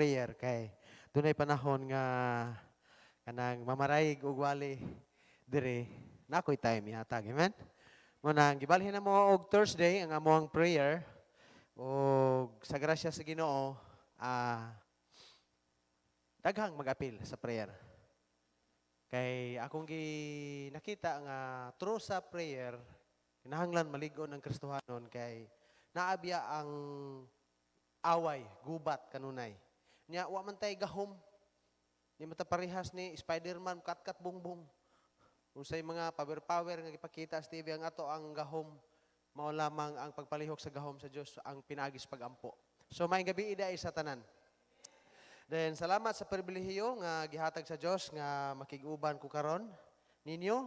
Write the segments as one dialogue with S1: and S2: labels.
S1: prayer kay dunay panahon nga kanang mamarayig ug wali dire nakoy time yatag. Amen. Mo nang gibalhin na mo og Thursday ang among prayer ug sa grasya sa Ginoo daghang mag-apil sa prayer. Kay akong nakita nga through sa prayer kinahanglan maligon ang Kristohanon kay naabya ang away, gubat kanunay. Nya wa man tay gahom. Di mata parehas ni Spider-Man kat-kat bungbong. Unsay mga power nga gipakita sa TV ang ato ang gahom mao lamang ang pagpalihok sa gahom sa Dios ang pinagis pagampo. So maayong gabi ida sa tanan. Then salamat sa pribilehiyo nga gihatag sa Dios nga makig-uban ko karon ninyo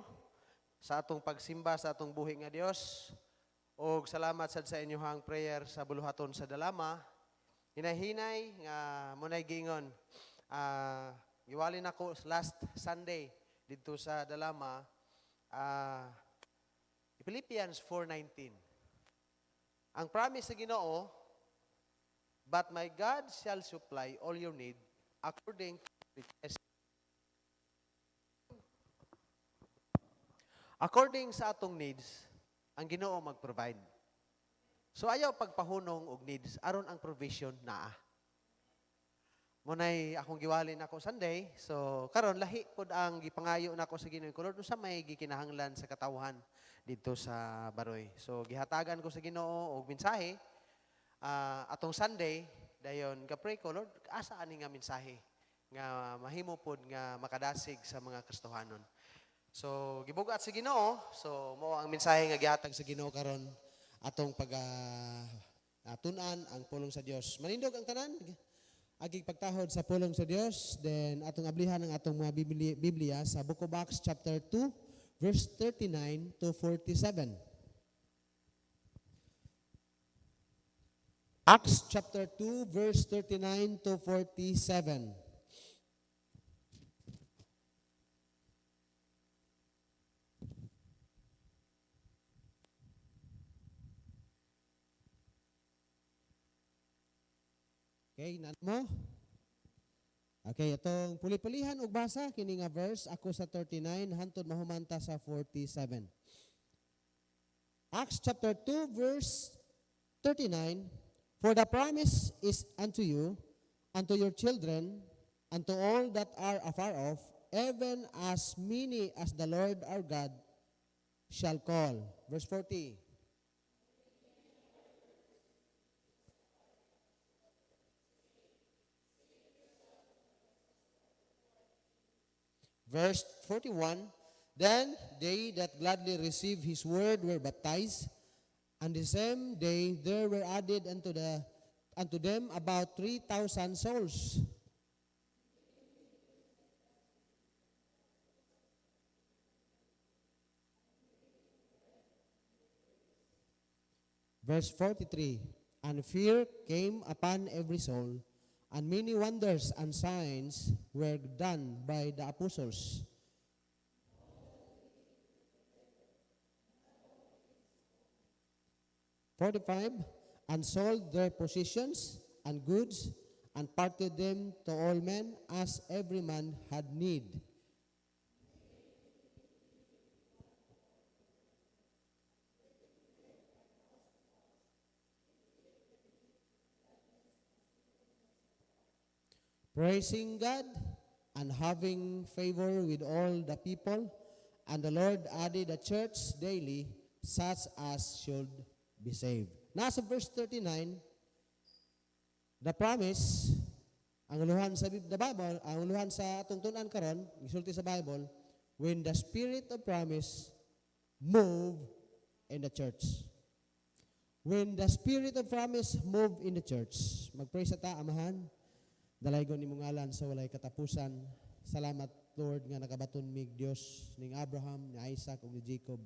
S1: sa atong pagsimba sa atong buhi nga Dios. Og salamat sad sa inyohang prayer sa buluhaton sa dalama. Hinay-hinay nga munay giingon. Giwali nako last Sunday dito sa dalama. Philippians 4:19. Ang promise sa Ginoo, but my God shall supply all your need according to His riches. According sa atong needs, ang Ginoo mag-provide. So ayaw pagpahunong og needs aron ang provision naa. Munay akong giwalin ako Sunday, so karon lahi pod ang gipangayo nako sa Ginoo ko Lord usa may gikinahanglan sa katawhan dito sa Baroy. So gihatagan ko sa Ginoo og mensahe atong Sunday dayon ka-pray ko Lord asa ani nga mensahe nga mahimo pod nga makadasig sa mga Kristohanon. So gibugat sa Ginoo, so mao ang mensahe nga gihatag sa Ginoo karon atong tun-an ang pulong sa Dios. Manindog ang tanan agig pagtahod sa pulong sa Dios, then atong ablihan ang atong mga Biblia sa Book of Acts chapter 2 verse 39 to 47. Acts chapter 2 verse 39 to 47. Okay, nan mo? Okay, itong puli-pulihan og basa kini nga verse ako sa 39 hantod mahumanta sa 47. Acts chapter 2 verse 39. For the promise is unto you, unto your children, unto all that are afar off, even as many as the Lord our God shall call. Verse 40. Verse 41, then they that gladly received his word were baptized, and the same day there were added unto them about 3,000 souls. Verse 43, and fear came upon every soul, and many wonders and signs were done by the apostles. And sold their possessions and goods, and parted them to all men as every man had need. Praising God and having favor with all the people, and the Lord added a church daily such as should be saved. Nasa verse 39, the promise, ang uluhan sa the Bible, ang uluhan sa atong tunan karon, isulti sa Bible, when the spirit of promise move in the church. When the spirit of promise move in the church, mag-pray sa ta, amahan, dalaygon ni mong ngalan sa walay katapusan. Salamat, Lord, nga nakabaton mig Dios ning Abraham, ni Isaac, ug ni Jacob,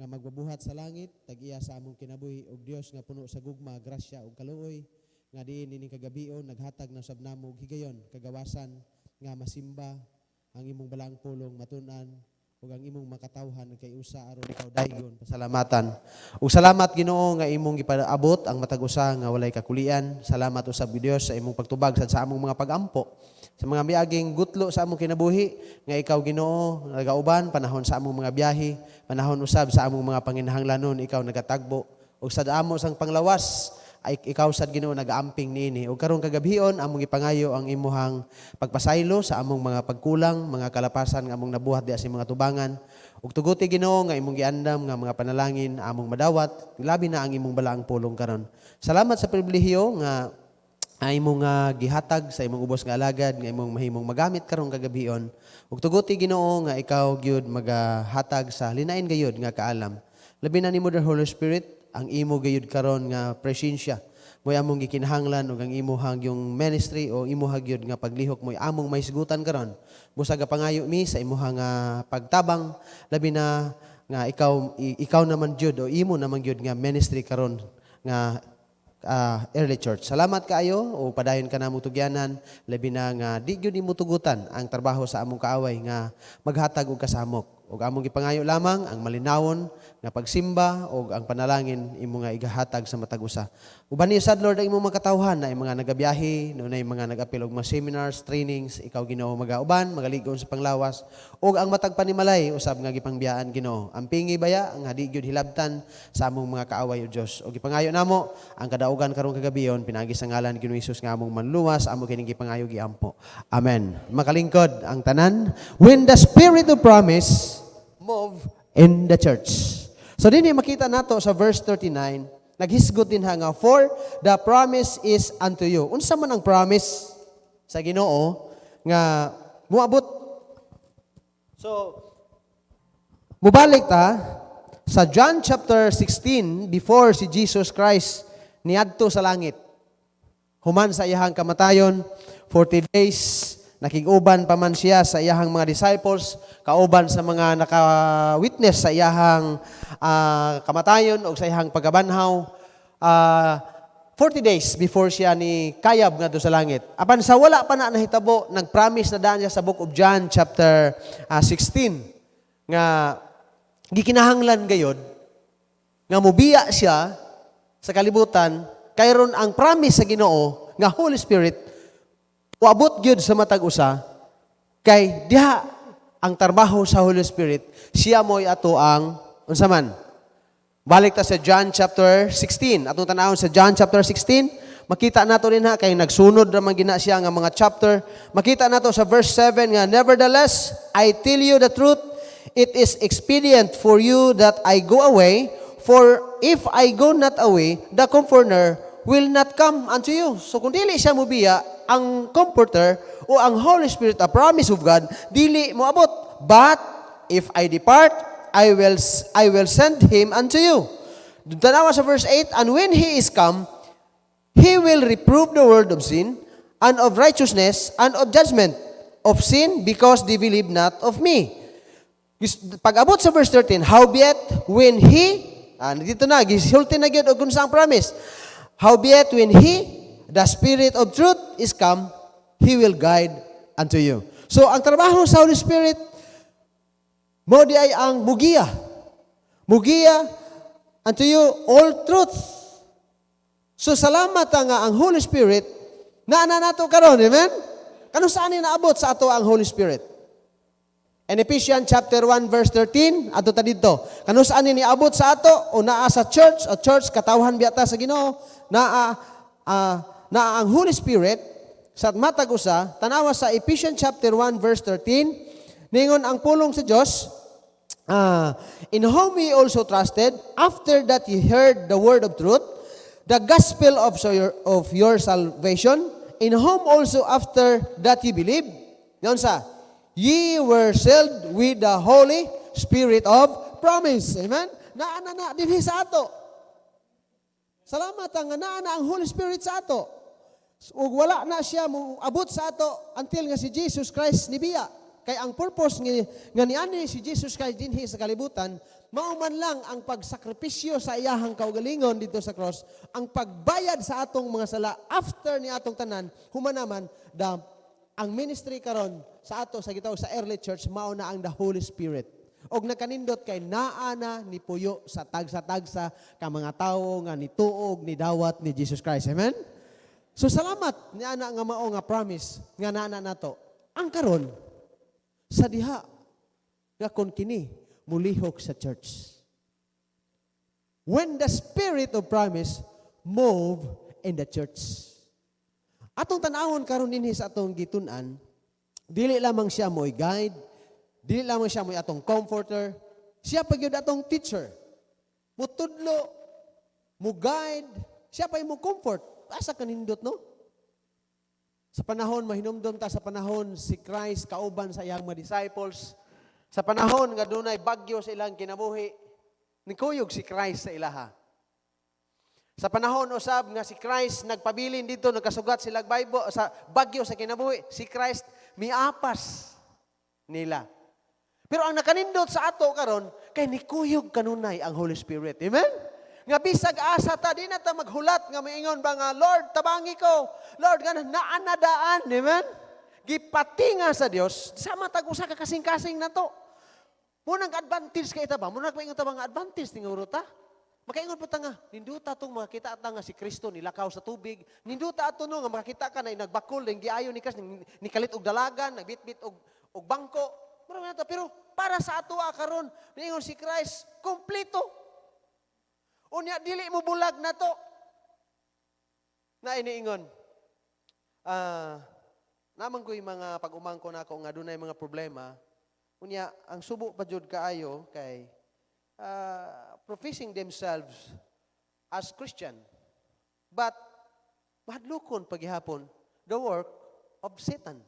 S1: nga magbabuhat sa langit, tag-iya sa among kinabuhi, ug Dios nga puno sa gugma, grasya, ug kaluoy, nga diin ining kagabion, naghatag ng sabnamog, higayon, kagawasan, nga masimba, ang imong balaang pulong, matunan, ug ang imong makatawhan kay usa aron ikaw daygon pasalamatan. Ug salamat Ginoo nga imong gipaabot ang matag usa nga walay kakulian. Salamat usab Dios sa imong pagtubag sa among mga pagampo. Sa mga miaging gutlo sa among kinabuhi nga ikaw Ginoo nagauban panahon sa among mga biyahe, panahon usab sa among mga panginahanglanon ikaw nagatagbo. Ug sa damo sang panglawas ay ikaw sad Ginoo nagaamping niini. Ug karon kagabhion among ipangayo ang imuhang pagpasaylo sa among mga pagkulang, mga kalapasan nga among nabuhat diha sa mga tubangan. Ug tuguti Ginoo nga imong giandam nga mga panalangin among madawat, labi na ang imong balaang pulong karon. Salamat sa pribilehiyo nga imong gihatag sa imong ubos nga alagad nga imong mahimong magamit karon kagabhion. Ug tuguti Ginoo nga ikaw gyud magahatag sa linain gayud nga kaalam. Labi na nimo the Holy Spirit ang imo gayud karon nga presensya mo'y among gikinahanglan ug ang imuhang yung ministry o imuhang gyud nga paglihok mo'y among maisgutan karon. Busa pangayo mi sa imuhang pagtabang labi na nga ikaw naman gyud o imo naman gyud nga ministry karon nga early church. Salamat kaayo o padayon ka namong tugyanan labi na nga di gyud nimo tugutan ang trabaho sa among kaaway nga maghatag og kasamok. Ug among gipangayo lamang ang malinawon nga pagsimba ug ang panalangin imo nga igahatag sa matag usa. Uban ni sad Lord ang imong makatawhan na mga nagabiyahe, nunay mga nagapil og mga seminars, trainings, ikaw Ginoo magauban, magaligon sa panglawas ug ang matag panimalay usab nga gipangbiyaan Ginoo. Ang pingi baya ang hadi gyud hilabtan sa among mga kaaway o Dios. Ug gipangayo namo ang kadaugan karong kagabion pinagi sa ngalan ni Ginoong Hesus nga among manluwas amo kining gipangayo giampo. Amen. Makalingkod ang tanan. When the spirit of promise move in the church. So dinhi makita nato sa verse 39, naghisgot din nga for the promise is unto you. Unsa man ang promise sa Ginoo nga moabot. So mubalik ta sa John chapter 16 before si Jesus Christ niadto sa langit. Human sa iyahang kamatayon 40 days nakig-uban pa man siya sa iyahang mga disciples, kauban sa mga naka-witness sa iyahang kamatayon o sa iyahang pagkabanhaw. 40 days before siya ni kayab nga do sa langit. Apan sa wala pa na nahitabo, nag-promise na daan niya sa book of John chapter 16 nga gikinahanglan gayod nga mubiya siya sa kalibutan kayron ang promise sa Ginoo nga Holy Spirit uabot gyud sa matag usa kay diha ang trabaho sa Holy Spirit siya mo'y ato ang unsa man. Balik ta sa John chapter 16. Atong tanawon sa John chapter 16, makita nato rin kay nagsunod ra man gina siya nga mga chapter. Makita nato sa verse 7 nga nevertheless I tell you the truth, it is expedient for you that I go away, for if I go not away, the Comforter will not come unto you. So kung dili siya mubiya, ang Comforter o ang Holy Spirit, a promise of God, dili mo abot. But if I depart, I will send him unto you. Tanawa sa verse 8, and when he is come, he will reprove the world of sin, and of righteousness, and of judgment. Of sin, because they believe not of me. Pag-abot sa verse 13, howbeit when he, dito na, gisulti na gyud og unsa ang promise. Howbeit when he, the Spirit of truth is come, He will guide unto you. So, ang trabaho sa Holy Spirit, mo di ay ang mugiya. Mugiya unto you all truth. So, salamat nga ang Holy Spirit, naana nato karon, amen? Kano saan ni naabot sa ato ang Holy Spirit? In Ephesians chapter 1 verse 13, ato ta dito. Kano saan ni niabot sa ato o naa sa church, o church katawhan biyata sa Ginoo, na ang Holy Spirit sa matag usa tanawa sa Ephesians chapter 1 verse 13 ningon ang pulong sa Dios in whom we also trusted after that ye heard the word of truth, the gospel of your salvation, in whom also after that ye believed, yon sa ye were sealed with the Holy Spirit of promise. Amen. Na dinhi sa ato. Salamat nga naa ang Holy Spirit sa ato. Ug wala na siya mo abot sa ato until nga si Jesus Christ nibiya. Kay ang purpose nga niani si Jesus Christ dinhi sa kalibutan, mao man lang ang pagsakripisyo sa iyahang kaugalingon dito sa cross, ang pagbayad sa atong mga sala after ni atong tanan, humanaman ang ministry karon sa ato sa gitawag sa early church mao na ang the Holy Spirit.
S2: Og nakanindot kay naana ni puyo sa tagsa-tagsa ka mga tawo nga nituog ni dawat ni Jesus Christ. Amen? So salamat ni ana nga mao nga promise nga naana nato. Ang karon sa diha nga kon kini mulihok sa church. When the spirit of promise move in the church. Atong tan-awon karon dinhi sa atong gitun-an, dili lamang siya mo'y guide, dili lamang siya mo'y atong comforter, siya pa gyud atong teacher. Mutudlo, mo guide, siya pa mo comfort. Asa kanindot no? Sa panahon mahinumdom ta sa panahon si Christ kauban sa iyang mga disciples, sa panahon nga dunay bagyo sa ilang kinabuhi, nikuyog si Christ sa ilaha. Sa panahon usab nga si Christ nagpabilin dito, nagkasugat sila Bible sa bagyo sa kinabuhi, si Christ miapas nila. Pero ang nakanindot sa ato karon kay nikuyog kanunay ang Holy Spirit. Amen? Nga bisag asa ta di na ta maghulat nga miingon ba nga Lord tabangi ko. Lord nga naanadaan, amen? Gipatinga sa Dios sama tag usa ka kasing-kasing nato. Munang advantage kay ta ba? Munang paingon ta ba nga advantage tinguro ta? Makaingon po ta nga, ninduta itong makakita ata nga si Kristo nilakaw sa tubig. Ninduta ato no nga makakita ka na nagbakol, ng giayo ni Kristo, nikalit og dalagan, nagbitbit og bangko. Marami na to. Pero para sa ato karon, ningon si Christ, kompleto. Unya, dili mo bulag na to. Na iniingon, naman ko'y mga pag-umangko na ako nga doon mga problema. Unya, ang subo pa jud kaayo kay professing themselves as Christian, but mahadlokon paghihapon the work of Satan.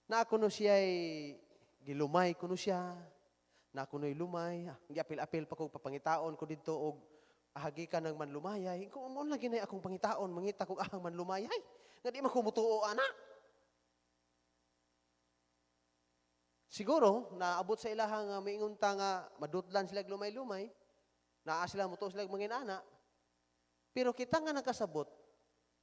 S2: Na ako no siya'y gilumay ko no siya, na ako no'y lumay, giapil-apil pa ko papangitaon ko dito og ahagi ka ng manlumayay. Kung mo lang ginay akong pangitaon, mangita kong ahang manlumayay, nga di makumutuo ana. Siguro, naabot sa ilahang maingon ta nga madutlan sila lumay-lumay, naa sila muto sila manginana. Pero kita nga nakasabot,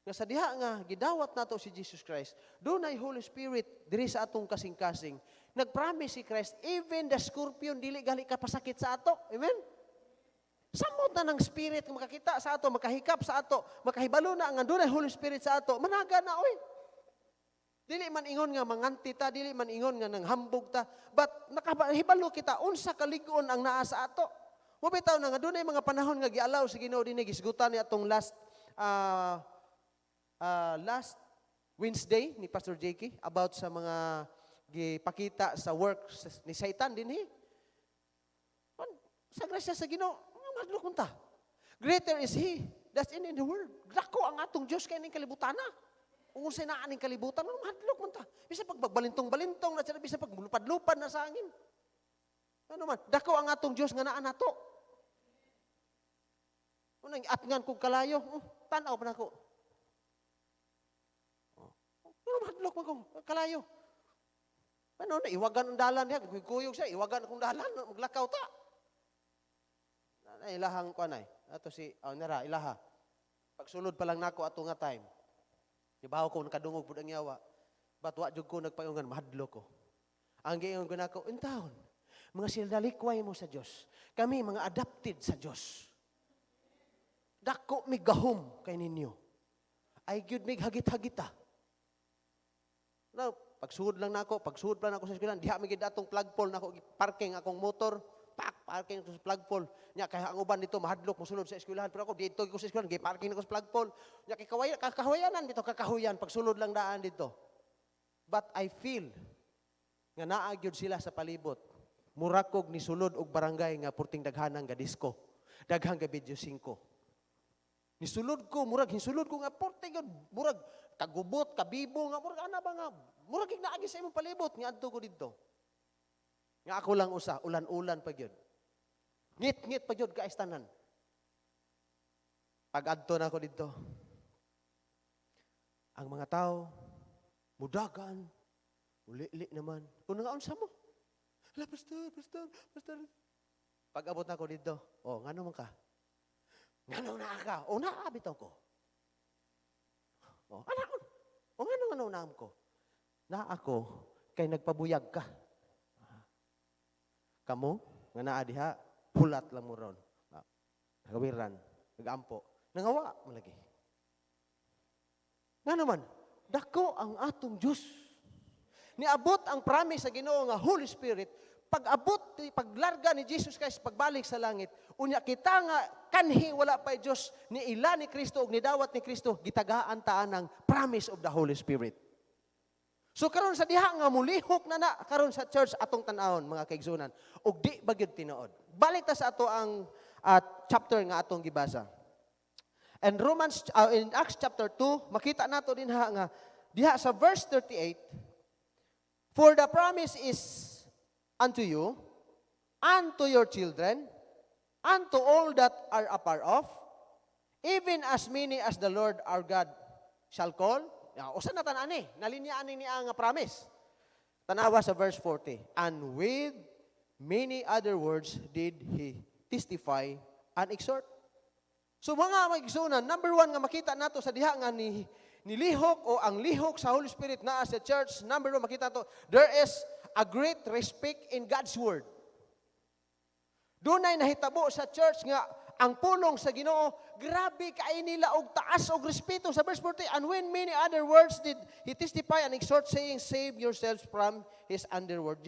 S2: nga sa diha nga gidawat nato si Jesus Christ, doon ay Holy Spirit diri sa atong kasing-kasing. Nagpromise si Christ, even the scorpion dili gali ka pasakit sa ato. Amen? Samot na ng Spirit nga makakita sa ato, makahikap sa ato, makahibalo na nga doon ay Holy Spirit sa ato, managa na oy. Dili man ingon nga manganti ta, dili man ingon nga nang hambog ta, but nakahibalo kita unsa kalig-on ang naa sa ato. Mo bitaw na nga dunay mga panahon nga gialaw sa Ginoo dinhi gisgutan ni atong last Wednesday ni Pastor JK about sa mga gipakita sa work ni Satan dinhi. Sa grasya sa Ginoo, madlok ta. Greater is He that's in the world. Dako ang atong Dios kay ning kalibutan na. Kung sa naaning kalibutan, mahadlok man ta. Bisa pagbalintong-balintong na sila, bisa paglupad-lupad na sa angin. Ano man, dako ang atong Diyos nga naan nato. Unang atngan kong kalayo, tanaw pa na ko. Pero mahadlok man kong kalayo. Ano na, iwagan ang dalan niya, kuyog siya, iwagan akong dalan, maglakaw ta. Ilahang ko anay. Ato si, nara, ilaha. Pagsulod pa lang nako ato nga time. Ibaw ko nakadungog pud ang yawa. But wa jud ko nagpayungan mahadlo ko. Ang giingon ko nako, "Intawon, mga sildalikway mo sa Dios. Kami mga adopted sa Dios. Dako mi gahom kay ninyo. Ay gyud mig hagit-hagita." Now, pagsuod lang nako, pagsuod pa nako sa eskwelahan, diha mi gid atong flagpole nako parking akong motor. Parking ko sa flagpole. Nya kay ang uban dito mahadlok mosulod sa eskwelahan pero ako dito ko sa eskwelahan gi-parking ako sa flagpole. Nya kay kakahuyanan dito kakahuyan pagsulod lang daan dito. But I feel nga naa gyud sila sa palibot. Murakog ni sulod og barangay nga purting daghanang ga disco. Daghang ga video 5. Nisulod ko murag hinsulod ko nga purting murag kagubot kabibo nga murag ana ba nga murag ignaagi sa imong palibot nga adto ko didto. Nga ako lang usa, ulan-ulan pa gyud. Ngit-ngit pa gyud kaayos tanan. Pag-adto na ako dito. Ang mga tao, mudagan, uli-li naman. Kung nga unsa mo? Hala, pastor. Pag-abot na ako dito, ngano man ka? Ngano na ka? Naabit ako. Ngano naam ko? Na ako, kay nagpabuyag ka.
S1: kamo nga naa diha hulat lang mo ron. Nagawiran, nagampo, nangawa mo lagi. Nga naman, dako ang atong Diyos. Niabot ang promise sa Ginoo nga Holy Spirit, paglarga ni Jesus Christ, pagbalik sa langit, unya kita nga kanhi wala pa Diyos, ni ila ni Kristo ug ni dawat ni Kristo, gitagaan taan ang promise of the Holy Spirit. So karon sa diha nga mulihok na karon sa church atong tan-awon mga kaigsunan, ug di ba gyud tinuod. Balik ta sa ato ang chapter nga atong gibasa. And in Acts chapter 2, makita nato din nga diha sa verse 38, for the promise is unto you, unto your children, unto all that are afar off, even as many as the Lord our God shall call. Usa na tanan ni, nalinyaan ni nga promise. Tanawa sa verse 40, and with many other words did he testify and exhort. So mga magigsunan, number one nga makita nato sa diha nga nilihok o ang lihok sa Holy Spirit naa sa church, number one makita nato, there is a great respect in God's Word. Dunay nahitabo sa church nga ang pulong sa Ginoo, grabe kay nila og taas og respeto sa verse 40, and when many other words did he testify and exhort, saying, save yourselves from his untoward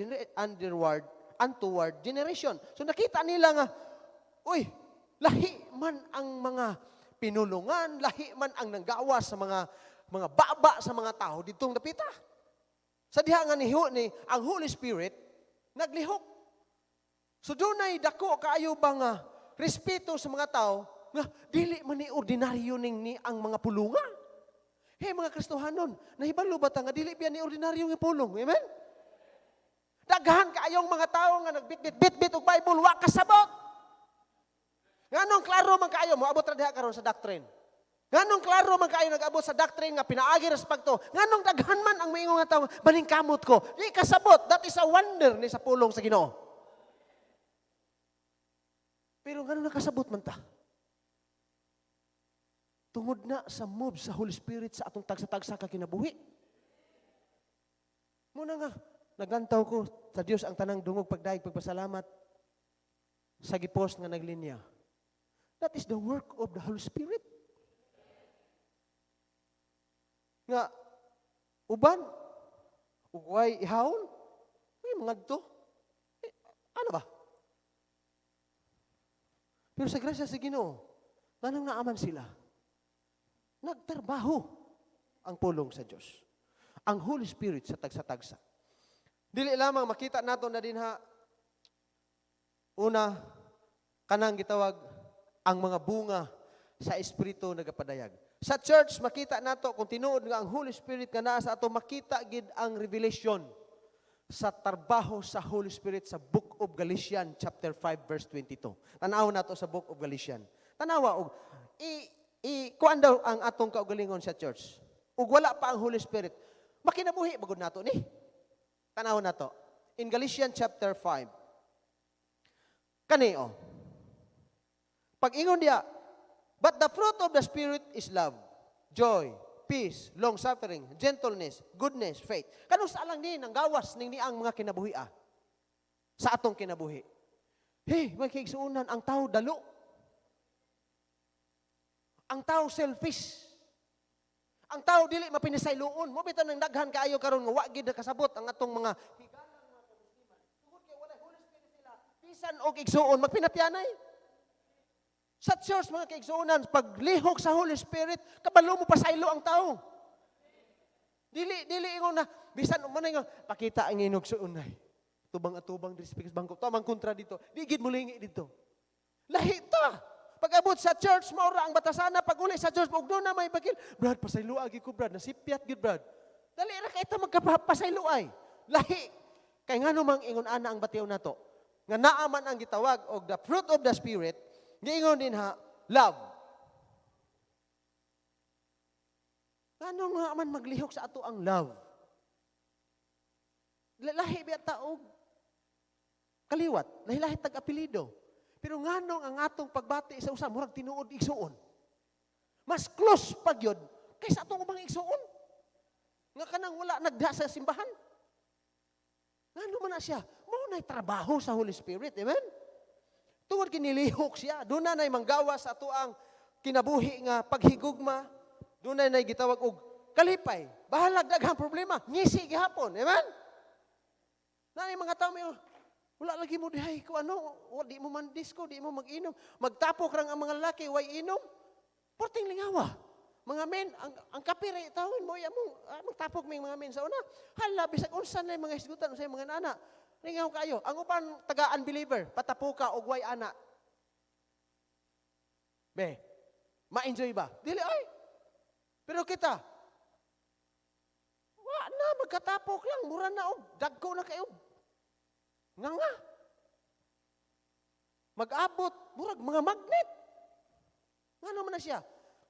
S1: generation. So nakita nila nga, uy, lahi man ang mga pinulungan, lahi man ang nanggawas sa mga baba sa mga tao ditong napita. Sa diha nga ni ang Holy Spirit naglihok. So dunay dako kaayo ba nga respeto sa mga tao nga dili man ni ordinaryo ni ang mga pulunga. Hey mga Kristohanon, nahibalo ba ta nga dili biya ni ordinaryo nga pulong? Amen? Daghan kaayong mga tao nga nagbitbit og Bible wa kasabot. Nganong klaro man kaayo mo abot ra diha karon sa doctrine. Nganong klaro man kaayo nag-abot sa doctrine nga pinaagi respecto. Nganong daghan man ang moingon nga tawo, balingkamot ko. Di kasabot, that is a wonder ni sa pulong sa Ginoo. Pero ngano nakasabot man ta? Tungod na sa move sa Holy Spirit sa atong tagsa-tagsa ka kinabuhi. Muna nga, naglantaw ko sa Dios ang tanang dungog pagdaig pagpasalamat sa gipost nga naglinya. That is the work of the Holy Spirit. Nga, uban, ugway ihawon, ay mga to. Ano ba? Pero sa grasya sa Ginoo, ganang naaman sila. Nagtrabaho ang pulong sa Diyos. Ang Holy Spirit sa tagsa-tagsa. Dili lamang makita nato na din ha, una, kanang gitawag ang mga bunga sa Espiritu nagapadayag. Sa church, makita nato kung tinuod nga ang Holy Spirit nga naa sa ato, makita gid ang revelation sa trabaho sa Holy Spirit sa Book of Galatians chapter 5 verse 22. Tanaw nato sa Book of Galatians. Tanawa og kuan daw ang atong kaugalingon sa church. Ug wala pa ang Holy Spirit, makinabuhi bagod nato ni. Tanaw nato. In Galatians chapter 5. Kanio. Pag ingon diya, but the fruit of the Spirit is love, joy, peace, long-suffering, gentleness, goodness, faith. Kanus alang ni nang gawas ning niang mga kinabuhi sa atong kinabuhi. Hey, may kaigsuunan ang tao dalo. Ang tao selfish. Ang tao dili mapinisayloon. Mo bitaw nang daghan kaayo karon nga wa gid kasabot ang atong mga higalang mga kamusliman. Tungod kay wala Holy Spirit sila, bisan og igsuon magpinatyanay. Sa church, mga kaigsuunan, paglihok sa Holy Spirit, kabalo mo pasaylo ang tao. Dili ingon na, bisan man nga, pakita ang inog suunay. Tubang-atubang, respect bangko, tamang kontra dito. Digid mo lingi dito. Lahi ta. Pag-abot sa church, maura ang batasana, pag-uli sa church, ug doon na may bakil, Brad, pasaylo agi ko, Brad, nasipyat gid Brad. Dali ra kay ta magkapasaylo ay. Lahi. Kay ngano mang ingon ana ang batiw nato. Nga naaman ang gitawag og the fruit of the Spirit, giingon din ha, love. Ano nga man maglihok sa ato ang love? Lahi biya taog kaliwat, lahi-lahi tag-apelido. Pero nganong ang atong pagbati sa usa murag tinuod igsuon. Mas close pag yun kaysa atong ubang igsuon. Nga kanang wala nagda sa simbahan. Ngano man na siya? Mao
S2: doon ay trabaho sa Holy Spirit. Amen? Tungod kinilihok siya. Doon na manggawa sa ato ang kinabuhi nga paghigugma. Doon na gitawag og kalipay. Bahalag daghang problema. Ngisi gihapon. Amen? Na mga tao may wala lagi mo dihay ko di mo man disco, di mo mag-inom. Magtapok rang ang mga lalaki, way inom. Porting lingawa. Mga men, ang kapire, tawin mo, magtapok may mga men sa una. Hala, bisag unsan na yung mga isgutan sa mga nana. Lingaw kayo. Ang upan, taga-unbeliever, patapuka o way ana. Be, ma-enjoy ba? Dili, ay. Pero kita, na, magkatapok lang, mura na dagko na kayo. Nga. Mag-abot, murag, mga magnet. Nga naman na siya.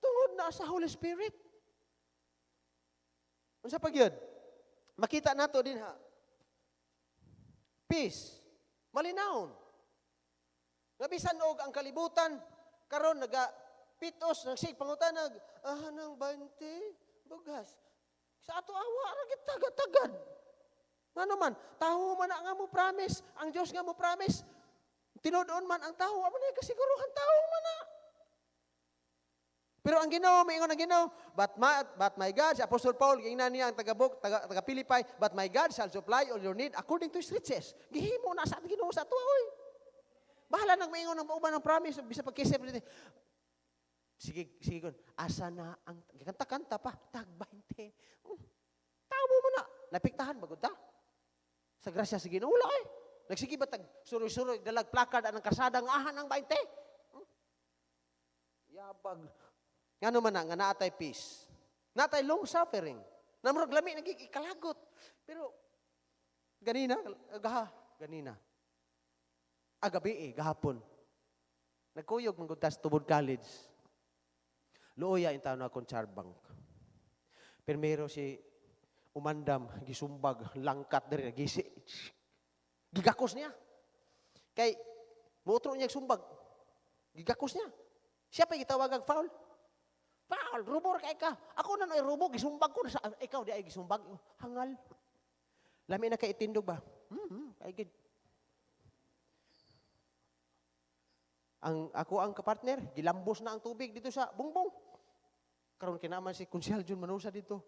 S2: Tungod na sa Holy Spirit. Unsa pag yun? Makita nato din ha. Peace. Malinawon. Nabisan og ang kalibutan, karon pitos, nagsig pangutanag, nang 20, bugas. Sa ato awa, ragit tagad-tagad. Nga naman, taho man nga mo promise, ang Diyos nga mo promise, tinudoon man ang taho, ano na kasiguruhan taho man na. Pero ang Ginoo, maingon ang Ginoo, but my God, si Apostol Paul, gingnan niya ang taga-Pilipay, but my God shall supply all your need according to His riches. Gihimo na sa ating Ginoo sa ato, oy. Bahala nang maingon ng pauban ng promise, bisa pagkisip nito. Sige kun, asa na ang kanta-kanta pa, tag 20. Tao mo na, napiktahan bagod ta. Sa grasya sige Ginoo wala eh. Nagsige ba tag suroy-suroy dalag placard anang karsada nga ahan ang 20. Yabag. Ngano man nga naatay peace. Naatay long suffering. Namurag lami nagikalagot. Pero ganina agabi gahapon. Nagkuyog man gud tas tubod college. Luoya in taon akong charbang. Primero si umandam, gisumbag, langkat diri, gigakos niya. Kay, muotro niya sumbag, gigakos niya. Siya pa gitawag foul. Foul, rubor kay ka. Ako na rubor, gisumbag ko. Ikaw di ay gisumbag. Hangal. Lami na kay itindog ba? Ay, ako ang kapartner, gilambos na ang tubig dito sa bungbong. Karon kinaman si Konsyal Jun Manusa dito.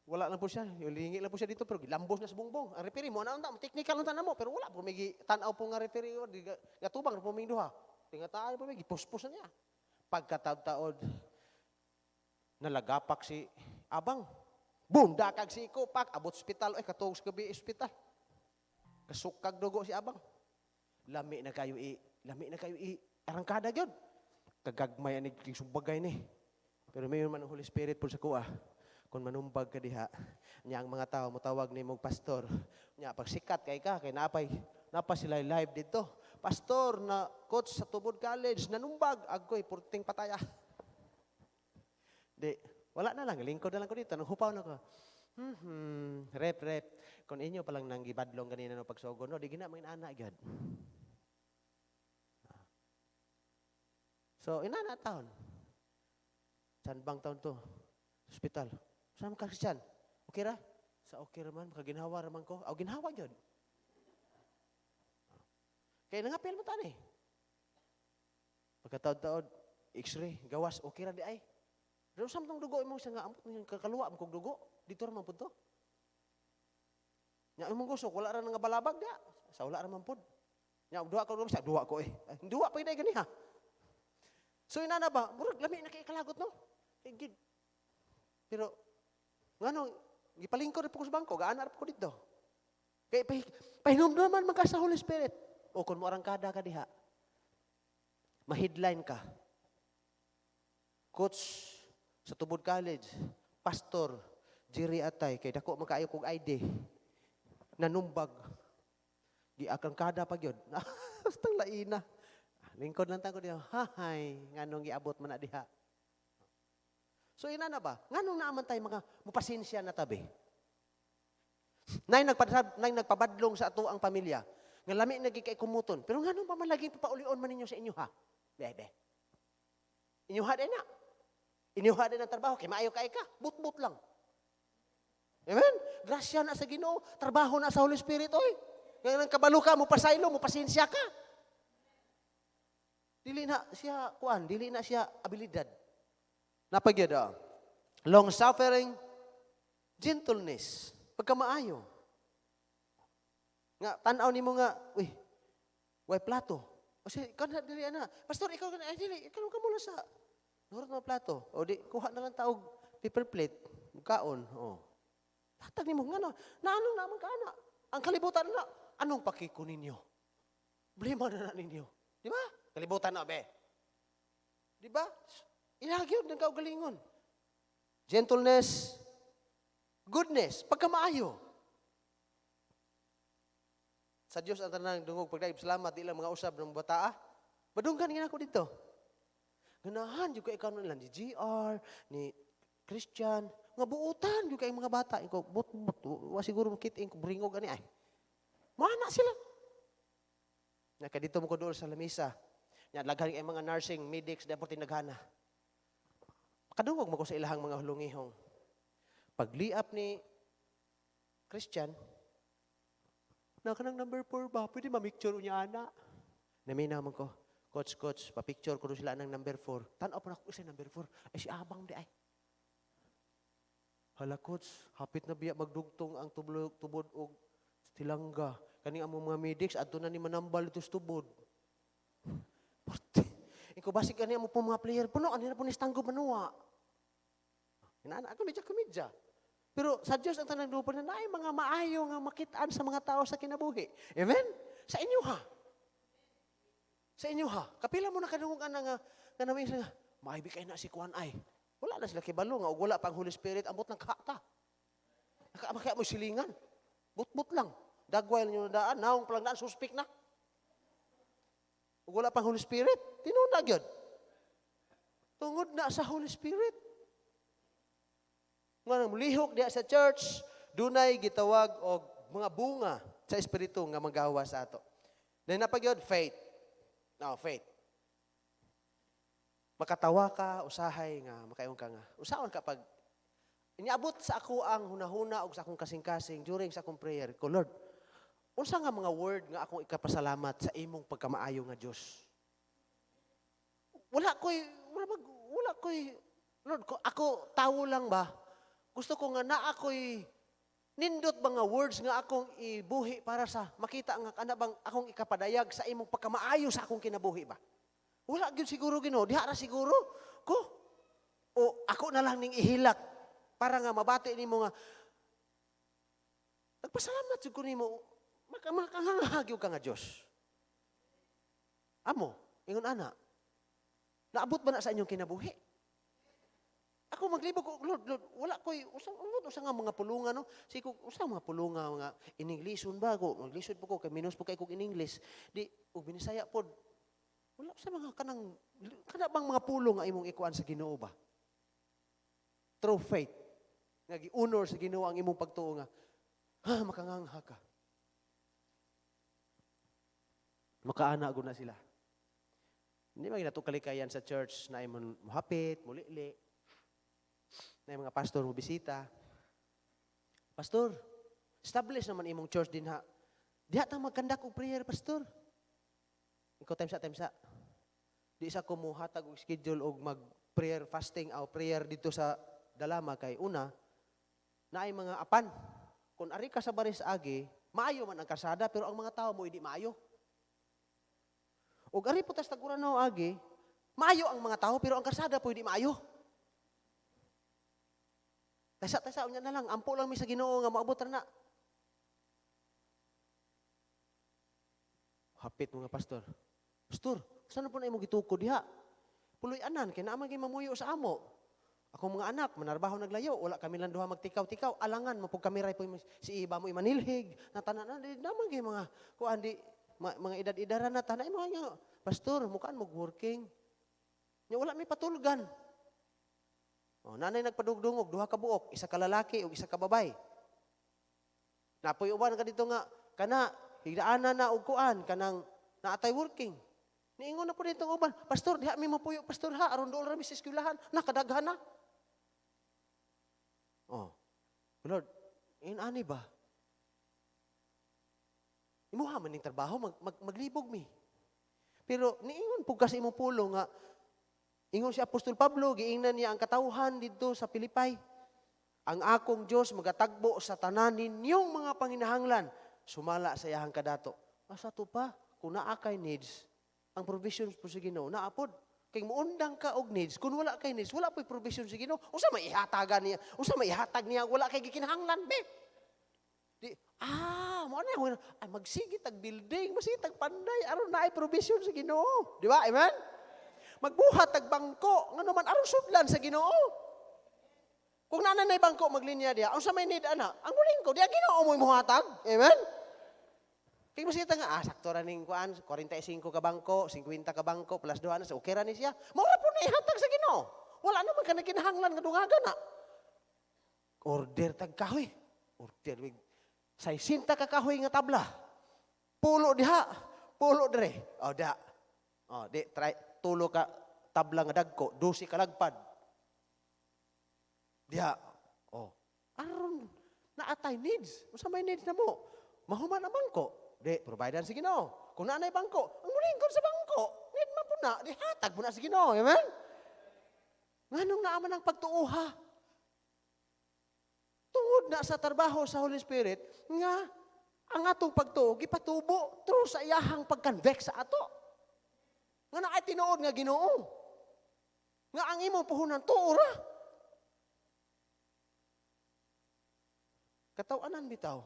S2: Wala lang po siya, hilingi lang po siya dito, pero gilambos na sa bungbong. Ang referee mo, technical lang tanan mo, pero wala po, may tanaw po nga referee, gatubang po may duha. Tingataan po may, gipuspos na niya. Pagkataod-taod, nalagapak si Abang. Boom, dakag si Ikopak, abot hospital, katong sa gabi hospital. Kasukag dugo si Abang. Lami na kayo arangkada gyud. Kagagmay ani sumbagay ni. Pero mayon man ang Holy Spirit po sa kuha. Kung manumbag ka diha, niya ang mga tao motawag ni mong pastor. Niya pagsikat kay napa sila live dito. Pastor na coach sa Tubod College, nanumbag agkoy purting pataya. Di, wala na lang, lingkod na lang ko dito, nang hupaw na ko. Rep. Kung inyo palang nang gibadlong ganina no pagsogo, no, di gina mga anak agad. So, inana taon. San bang taon to? Hospital. Saan ka Christian? Okay ra? Sa okay raman, makaginhawa raman ko. Aw, ginhawa yun. Kaya nangapil mo tani. Pagkataod-taod, x-ray, gawas, okay ra di ay. Pero samtang dugo mo siya nga, kakaluwa mo kong dugo. Dito raman po to. Nya imong gusto, wala ra nga balabag da. Sa wala raman po. Nya, duwa ko sa duwa ko eh. Duwa pa yun gani ha. So inana ba, murag lami na kay kalagot no? Gid. Pero ngano, gipalingkod po ko sa bangko, gaana po ko dito. Kay pahinumduman man ka sa Holy Spirit. O kun mo arangkada ka diha. Ma-headline ka. Coach sa Tubod College, pastor Jerry Atay kay dako man kaayo kog ID. Nanumbag. Di arangkada pa gyud. Bastang laina. Lingkod lang ta ko diha. Hahay, nganong giabot man na diha. So ina na ba? Nganong naaman tayo mga mupasensya na tabi? Nay nagpabadlong sa ato ang pamilya. Nga lami nagikay kumuton. Pero nganong pa man lagi papaulion man ninyo sa inyo ha? Bebe. Inyo ha din na. Inyo ha din ang trabaho. Kay maayo kay ka. But lang. Amen? Grasya na sa Ginoo. Trabaho na sa Holy Spirit. Oy.
S1: Nga nang kabalo ka, mo pasaylo, mo pasensya ka. Dili na siya, dili na siya abilidad. Napagyada. Long suffering, gentleness, pagkamaayo. Nga, tanaw ni mo nga, uy, way plato. O siya, ikaw na, dili na. Pastor, ikaw na, dili, ikaw ka mula sa, nurot mga plato. O di, kuha na lang taog paper plate, kaon. O. Hatag ni mo, nga na anong naman ka na? Ang kalibutan na, anong pakiko ninyo? Blima na ninyo. Di ba? Kalibutan na, be. Di ba? Ilagyo ng kaugalingon. Gentleness, goodness, pagkamaayo. Sa Diyos ang tanang dungog pagdaib, salamat, di lang mga usab ng bataa. Badunggan nga ako dito. Ganahan, yung ikaw lang ni GR, ni Christian, nga buutan, yung kayong mga bata. Ikaw, siguro makitain ko, bringog, ani ay. Mana sila. Nga dito mo ko doon sa lamisa. Nga, laghan yung mga nursing, medics, dapat tinaghana. Makadungog mo ko sa ilahang mga hulungihong. Pagliap ni Christian, na kanang number 4 ba? Pwede ma-picture niya, ana. Namina mo ko, coach, pa-picture ko sila ng number 4. Tanaw pa na ko isa number 4. Ay, si Abang di ay. Hala, coach, hapit na biya magdugtong ang tubod o tilangga. Kaning among mga medics, ato na ni manambal ito sa tubod. Ikaw basig kani mo po mga player, puno, kanina po ni Stanggo Manua. Inaanak ako, medya. Pero sa Diyos ang tanang lupa na ay mga maayo nga makitaan sa mga tao sa kinabuhi. Amen? Sa inyo ha. Sa inyo ha. Kapila mo na kanungan na nga namin nga, maibi kayo na si Kuan ay. Wala na sila kibalo nga, wala pang Holy Spirit, ambot ng kahata. Nakaamakaya mo silingan. But lang. Dagway nyo na daan, naong palang daan, suspik na. Wala pang Holy Spirit, tinunag yun. Tungod na sa Holy Spirit. Nga lihok diya sa church, dunay gitawag og mga bunga sa espiritu nga magawa sa ato. Then napagyod faith. No, faith. Makatawa ka, usahay nga, makayon ka nga. Usaon ka pag iniabot sa ako ang hunahuna og sa akong kasing-kasing during sa akong prayer ko, Lord, unsa nga mga word nga akong ikapasalamat sa imong pagkamaayo nga Dios? Wala ko'y, Lord, ako tawo lang ba? Gusto ko nga na ako'y nindot ba nga words nga akong ibuhi para sa makita nga kana bang akong ikapadayag sa imong pagkamaayo sa akong kinabuhi ba? Wala gyud siguro Ginoo, diha ra siguro ko. O ako na lang ning ihilak para nga mabati nimo nga nagpasalamat jud ko nimo makahangahagyo ka nga Dios. Amo, ingon ana. Naabot ba na sa inyong kinabuhi? Ako maglibog ko, Lord, wala ko'y, usang nga mga pulungan, no? Sige, usang mga pulungan, mga in-Englishon ba ako? Englishon po ko, kay minus po kayo kong in-English. Di, binisaya po, wala sa mga kana bang mga pulong nga imong ikuan sa Ginoo ba? Through faith. Nga gi-honor sa Ginoo ang imong pagtuo nga, makangangha ka. Makaana ko na sila. Hindi ba ginato kalikayan sa church na imong muhapit, mulili, na mga pastor mo bisita. Pastor, establish naman imong church din ha. Diha ta magkandak og prayer, pastor. Ikaw time sa. Di sa ko mo hatag og schedule og mag-prayer fasting o prayer dito sa Dalama kay una naay mga apan. Kung ari ka sa baris agi, maayo man ang kasada pero ang mga tao mo hindi maayo. Og ari putas taguranaw agi, maayo ang mga tao pero ang kasada po hindi maayo. Tasa unya na lang, ampo lang mi sa Ginoo nga maabot ra na. Hapit mga pastor. Pastor, saan po na imong gitukod diha? Puloy anan kay naa man mamuyo sa amo. Ako mga anak, manarbaho naglayo, wala kami lang duha magtikaw-tikaw, alangan mo pug kami ray po si iba mo imanilhig, natanan na naman gyud mga kuan di mga edad-edaran na tanay mo nga. Pastor, mukaan mo working. Nya wala may patulgan. Oh, nanay nagpadugdungog, duha ka buok, isa ka lalaki ug isa ka babay. Napoy uban ka dito nga kana higdaanan na og kuan kanang naatay working. Niingon na po dito uban, pastor, diha mi mapuyo pastor ha, aron dool ra mi sa eskwelahan, nakadaghan na. Oh. Lord, ani ba? imuha man ning trabaho, maglibog mi. Pero niingon po kasi imong pulo nga, ingon si Apostol Pablo, giingnan niya ang katawhan dito sa Pilipay. Ang akong Diyos magatagbo sa tanan ninyong mga panginahanglan, sumala sa iyahang kadato. Asa to pa, kung naa kay needs, ang provisions po sa Ginoo, naapod. Kay muundang ka og needs, kung wala kay needs, wala po'y provision sa Ginoo. Usa may ihatagan niya, usa may ihatag niya, wala kay gikinahanglan, be. Mo na yung magsigit ang building, masigit ang panday, aron na ay provision sa Ginoo. Di ba? Amen? Magbuhat ang bangko, nga naman aron sudlan sa Ginoo. Kung nanay bangko maglinya diya, ang sa may need ana, ang muling ko, diya Ginoo mo imuhatag. Amen? Kaya masigit nga, sakto ra ning kuan, 45 ka bangko, 50 ka bangko, plus 2 na, okay ra ni siya. Maura po na ihatag sa Ginoo. Wala naman ka naginahanglan nga dungagan na. Order tag kahoy. Order wig 60 ka kahoy nga tabla. Pulo diha, pulo dire. O da. O di try tulo ka tabla nga dagko, 12 ka lagpad. Diha. O. Aron naatay needs. Unsa may needs na mo? Mahuman ang bangko. Di providean si Ginoo. Kung naanay bangko, ang mulingkod sa bangko, need man po na, di hatag mo na si Ginoo. Amen? Nganong naaman ang pagtuuha? Tungod na sa trabaho sa Holy Spirit, nga ang atong pagtuo, gipatubo through sa iyahang pag-convex sa ato. Nga na ay tinuod nga Ginoo. Nga ang imong puhunan, tuura. Katawanan bitaw.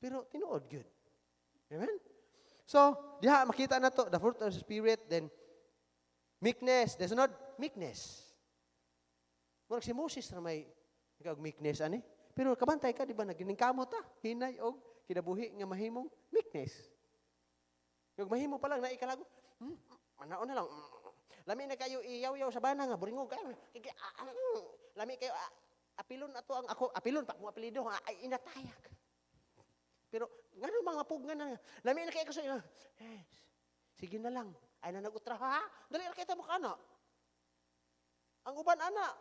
S1: Pero tinuod good. Amen? So, diha makita na to, the fruit of the Spirit, then meekness. The sunod, meekness. Murag si Moses na may meekness, ani? Pero kabantay ka, di ba, naginingkamot ta, hinay og kinabuhi nga mahimong meekness. Yung mahimo pa lang na ikalago, manaon na lang, lami na kayo iyaw-yaw sa bana nga, buringog kayo, lami kayo, apilon ato ang ako, apilon pa, kung apelido, ay inatayak. Pero, nga nung mga pug nga na, lami na kayo kasi, sige na lang, ay na nag-utra, ha? Dali na kita mo ka na. Ang uban, ana,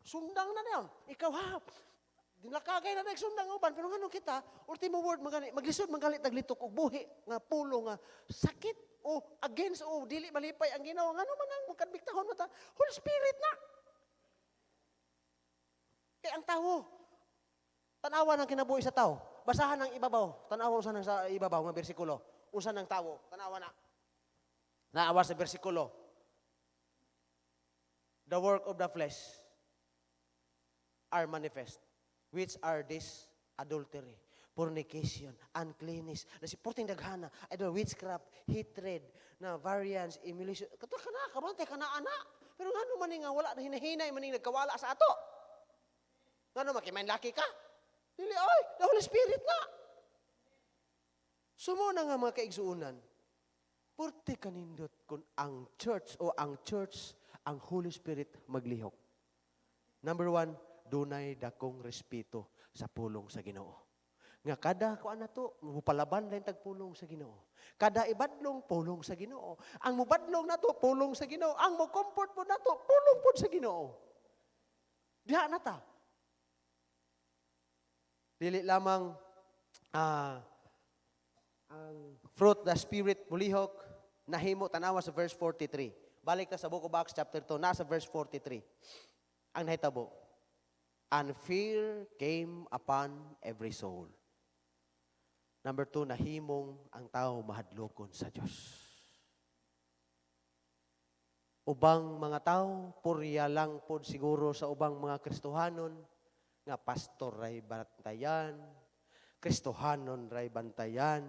S1: sundang na niyan, ikaw ha, dinakagay na nagsundang uban, pero nga nung kita, ultimo word, maglisod, magalit, taglitok, og buhi, nga pulo, nga sakit, o against, o dili malipay ang ginawa, nga naman ang magkadbiktahon mo ta, Holy Spirit na. Kaya ang tao, tanawa ng kinabuhi sa tao, basahan ng ibabaw, tanawa usan sa ibabaw ng bersikulo, usan ng tao, tanawa na, naawa sa bersikulo, the work of the flesh are manifest, which are this adultery, fornication, uncleanness, nasi porting daghana, idol, witchcraft, hatred, na variance, emulation. Kato ka na, kabantay ka na, ana. Pero nga naman nga, wala na hinahinay, maning nagkawala sa ato. Nga naman, kimain laki ka. Dili, ay, the Holy Spirit na. Sumo na nga mga kaigsuunan, purti kanindot kung ang church o ang church, ang Holy Spirit maglihok. Number 1, dunay dakong respeto sa pulong sa Ginoo. Nga kada kuan nato, mupalaban lang tag pulong sa Ginoo. Kada ibadlong pulong sa Ginoo. Ang mubadlong nato pulong sa Ginoo. Ang mo comfort po nato pulong pod sa Ginoo. Diha na ta. Dili lamang ang fruit the Spirit mulihok nahimo tanawa sa verse 43. Balik ta sa Book of Acts chapter 2, nasa verse 43. Ang nahitabo, and fear came upon every soul. Number 2, nahimong ang tao mahadlokon sa Diyos. Ubang mga tao, purya lang pod siguro sa ubang mga Kristohanon, nga pastor ray bantayan, Kristohanon ray bantayan.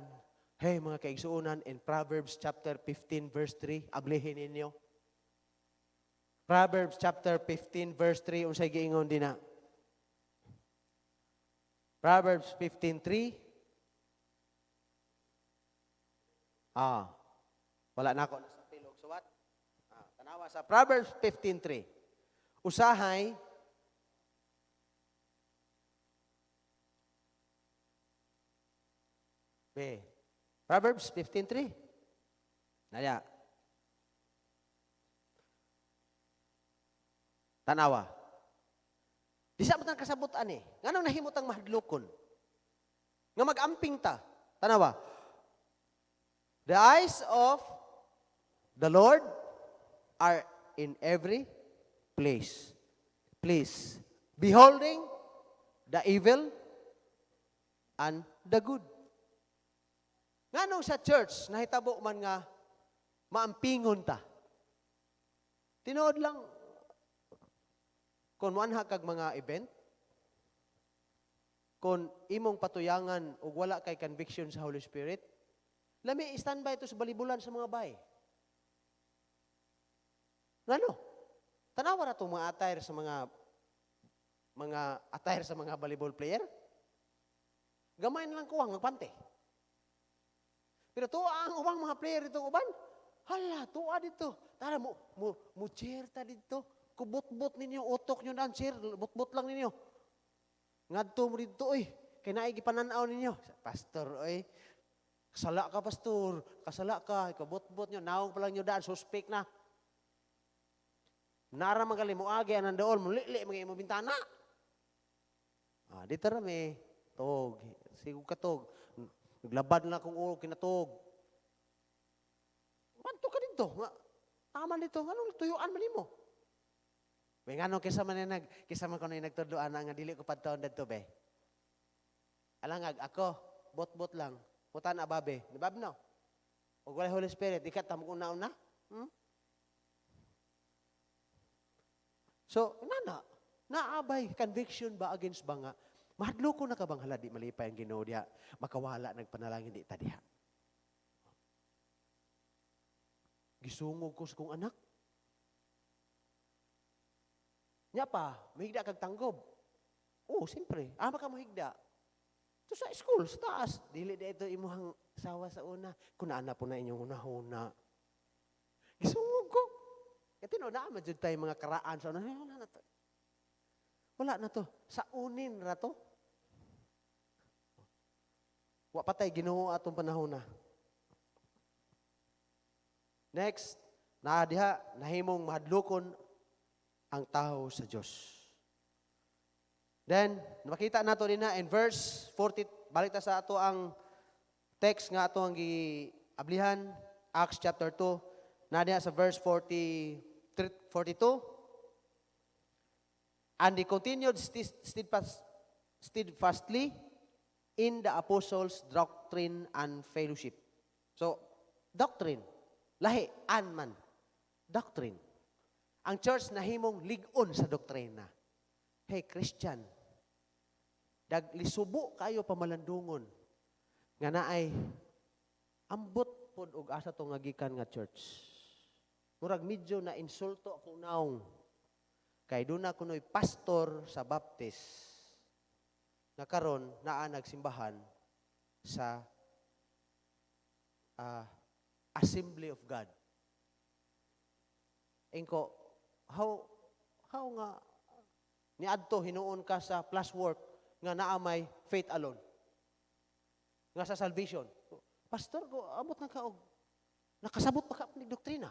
S1: Hey mga kaigsuunan, in Proverbs chapter 15 verse 3, ablihin ninyo. Proverbs chapter 15 verse 3, unsay giingon din na? Proverbs 15:3. Wala na ako nasa pilog. So what? Tanawa sa Proverbs 15:3. Usahay Proverbs 15:3. Naya. Tanawa. Di sa matang kasabutan eh. Nganong nahimot ang mahadlokon? Nga mag-amping ta. Tanawa. The eyes of the Lord are in every place. Please, beholding the evil and the good. Nganong sa church, nahitabo man nga, maampingon ta. Tinood lang, kung manha kag mga event, kung imong patuyangan o wala kay conviction sa Holy Spirit, lami standby ito sa balibulan sa mga bay. Ngano? Tanawa na itong mga attire sa mga attire sa mga volleyball player. Gamay na lang kuwang, magpante. Pero tuwa ang ubang mga player itong uban. Hala, tuwa dito. Tara, mo cheer ta dito. Kubot-bot ninyo, utok nyo na, cheer. Bot-bot lang ninyo. Ngadto mo dito, oy. Kaya naigipananaw ninyo. Pastor, oy. Kasala ka, pastor. Kasala ka. Kabot-bot nyo. Naong pa lang nyo daan. Suspect na. Nara magaling mo agi. Anang doon. Mulili, mga imo bintana. Dito rami. Tog. Sigog katog. Naglabad na akong ulo, kinatog. Manto ka dito. Aman dito. Anong tuyuan man mo? Be, ngano kisa man ko na nagtudloan nga dili ko padtawon dadto be. Alangag ako, bot-bot lang. Putan ababe. Nabab no. Og wala Holy Spirit, ikat ta mo una-una. So, naabay conviction ba against ba nga? Mahadlo ko na ka bang hala, di malipay ang Ginoo diha. Makawala, nagpanalangin di ta diha. Gisungog ko sa kong anak. Nya pa, mahigda kag tanggob. Siyempre. Ka mahigda. Ito sa school, sa taas. Dili dito imuhang sawa sa una. Kunaan na po na inyong una-una. Gisungog ko. Kaya naman dyan tayo mga karaan sa una. Wala na to. Wala na to. Sa unin na to. Wa patay Ginoo atong panahon na. Next, nahimong mahadlokon ang tao sa Diyos. Then, makita nato din na in verse 40, balik ta sa ato ang text nga ato ang giablihan, Acts chapter 2, na diha sa verse 42. And they continued steadfastly in the apostles' doctrine and fellowship. So, doctrine. Lahi, man. Doctrine. Ang church nahimong ligon sa doktrina. Hey, Christian, daglisubo kayo pamalandungon nga naay ambot pod og asa to nga gikan nga church. Murag medyo na insulto ako naong kay doon na kunoy pastor sa Baptist na karon naa nagsimbahan sa Assembly of God. Engko, how nga niadto hinuon ka sa plus work nga naamay faith alone. Nga sa salvation. Pastor, ko abot na ka og nakasabot pa ka ni doktrina.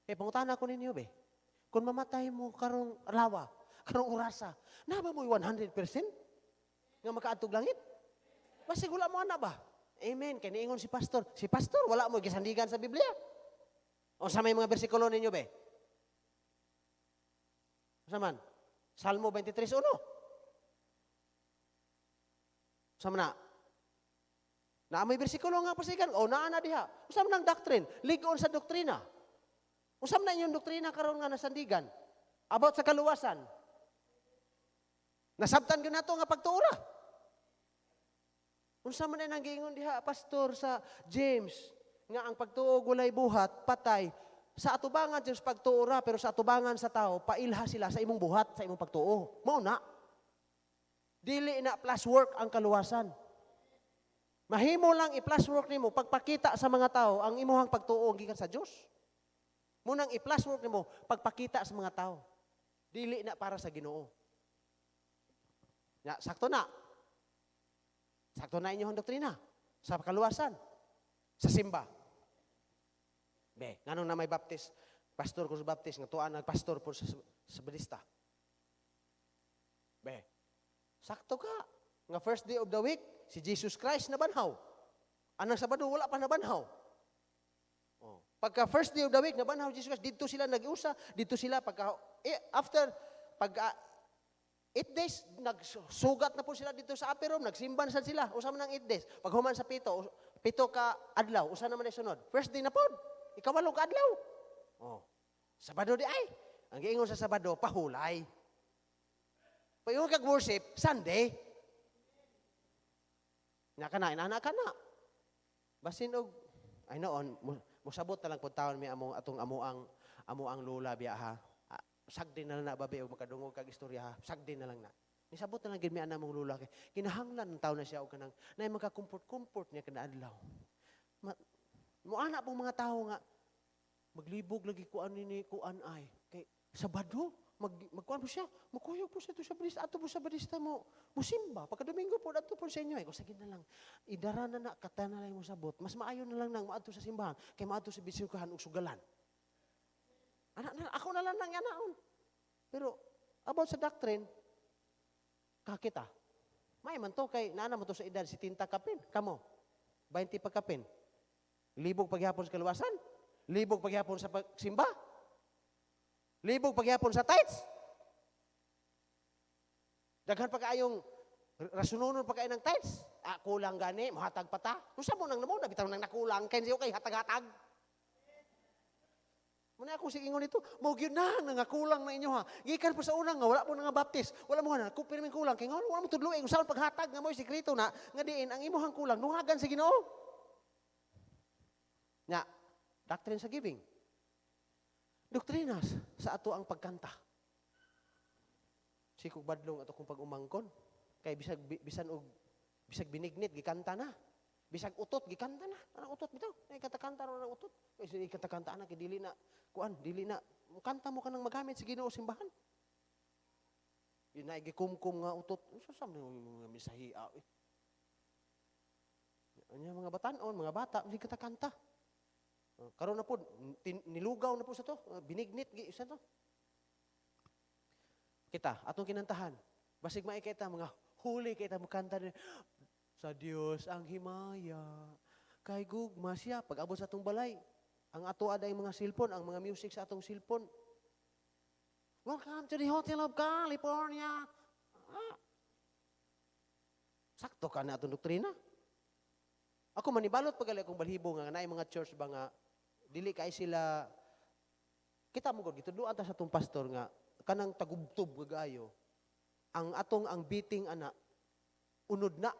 S1: Pangutana ko ninyo be. Kung mamatay mo karong lawa, karong orasa, na ba mo 100% nga makaadtog langit? Basig wala mo ana ba? Amen. Kaya niingon si pastor. Si pastor, wala mo gisandigan sa Biblia. O sa may mga bersikulo ninyo be? Saman? Salmo 23:1. Sama na? Na may bersikulo nga pasikan. Naa na diha. Usam nang doctrine. Ligon sa doktrina. Usam na inyong doktrina karon nga nasandigan. About sa kaluwasan. Nasabtan ko na ito nga pagtuura. Unsa man ay nanggingon diha pastor sa James nga ang pagtuog walay buhat patay sa atubangan James pagtuora pero sa atubangan sa tao pailha sila sa imong buhat sa imong pagtuo. Mao na. Dili na plus work ang kaluwasan. Mahimo lang i-plus work nimo pagpakita sa mga tao ang imong pagtuo gikan sa Dios. Munang i-plus work nimo pagpakita sa mga tao. Dili na para sa Ginoo. Ya, sakto na. Sakto na inyong doktrina sa kaluwasan, sa simba. Be, nganong na may baptist, pastor ko sa baptist, nga tuan nagpastor po sa Badista. Be, sakto ka. Nga first day of the week, si Jesus Christ na banhaw. Anang Sabado, wala pa nabanhaw. Oh. Pagka first day of the week, nabanhaw Jesus Christ, dito sila nag-usa, dito sila, after, 8 days, nagsugat na po sila dito sa upper room, nagsimban sa sila, usa man ng 8 days. Pag human sa pito ka adlaw, usa naman ay sunod. First day na po, ikawalo ka adlaw. Oh. Sabado di ay. Ang giingon sa Sabado, pahulay. Pag kag worship, Sunday. Inana ka na. Basin og, ay noon, musabot na lang po taon may atong amuang lula biya ha. Sagdi na lang na babi o makadungog kag istorya ha. Sagdi na lang na. Nisabot na lang gid mi ana mong lula kay kinahanglan ng taon na siya og kanang nay magka-comfort niya kada adlaw. Muana pong mga tao nga maglibog lagi kuan ni kuan ay kay Sabado magkuan po siya, mukuyog po siya to sa barista, ato po sa barista mo musimba pagka Domingo po ato po sa inyo ay kusagin na lang idara na kata na lang mo sabot mas maayo na lang nang maadto sa simbahan kay maadto sa bisikuhan ug sugalan. Ako na lang nang yanaon. Pero about sa doctrine, kakita. May man to kay naana mo to sa edad si Tinta Kapin. Kamo, 20 pagkapin. Libog paghihapon sa kaluwasan. Libog paghihapon sa pagsimba. Libog paghihapon sa tithes. Daghan pa kaayong rasunonon pa kayo ng tithes. Kulang gani, mahatag pa ta. Kung sa mo nang namuna, bitaw nang nakulang, kaya siyo kay hatag-hatag. Muna ako sige ingon ito, magyud na nangakulang na inyo ha. Gikan pa sa unang nga wala mo nga baptist. Wala mo na pirming kulang kay wala mo tudloy kung saan paghatag nga mo sikreto na nga diin ang imong kulang nuhagan sa Ginoo. Nya, doctrine sa giving. Doktrinas sa ato ang pagkanta. Sikog badlong ato kung pag-umangkon kay bisag binignit gikanta na. Bisag utot gikanta na. Anang utot bitaw? Ay katakanta na ng utot. Ay katakanta na kay dili na dili na kanta mo kanang magamit sa Ginoo simbahan. Yun na gikumkum nga utot. Sa mga misahia eh. Anya mga batanon, mga bata, hindi katakanta. Karon na po nilugaw na po sa to, binignit gi sa to. Kita atong kinantahan. Basig maikita mga huli kita mo kanta sa Dios ang himaya, kay gugma siya. Pag-abot sa atong balay, ang ato aday mga cellphone, ang mga music sa atong cellphone. Welcome to the Hotel of California. Sakto ka na atong doktrina. Ako manibalot pagali akong balhibo nga naay mga church ba nga dili kay sila kita mo gud gitudloan ta sa atong pastor nga kanang tagubtob kagayo. Ang beating ana unod na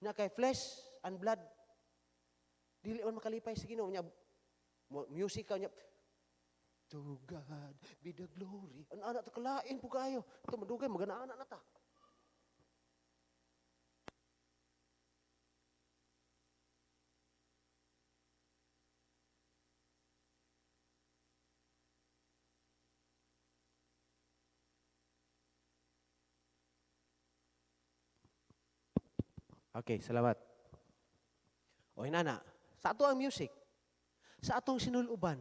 S1: nya kay flesh and blood dili man makalipay sa Ginoo nya music nya to God be the glory ana ta kalain po kayo ito madugay magana-ana na ta. Okay, salamat. O hinana, sa ato ang music, sa atong sinuluban,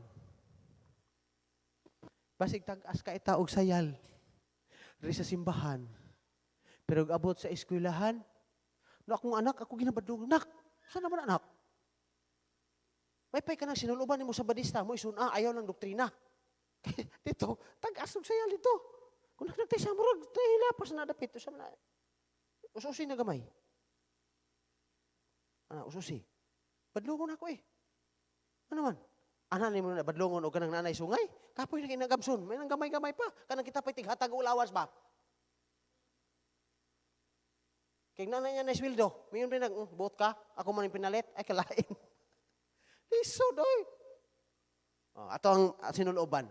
S1: basig tag-as ka itaog sayal, rin sa simbahan, pero abot sa eskwelahan, no akong anak, ako ginabadong, nak, saan naman anak? May ka ng sinuluban mo sa badista, mo isuna, ayaw ng doktrina. Dito, tag-as og sayal dito. Kung nakatay sa murag, hilapas na dapit, ususin na gamay. Ususi. Badlungon ako eh. Ano man? Anan mo na badlungon o kanang nanay sungay? Kapoy na kinagabson. May nang gamay-gamay pa. Kanang kita pa'y tighatag ulawas ba? Kaya nanay niya na sweldo. Mayon rin buot ka. Ako man yung pinalit. Ay kalain. Liso doy. Ato ang sinuloban.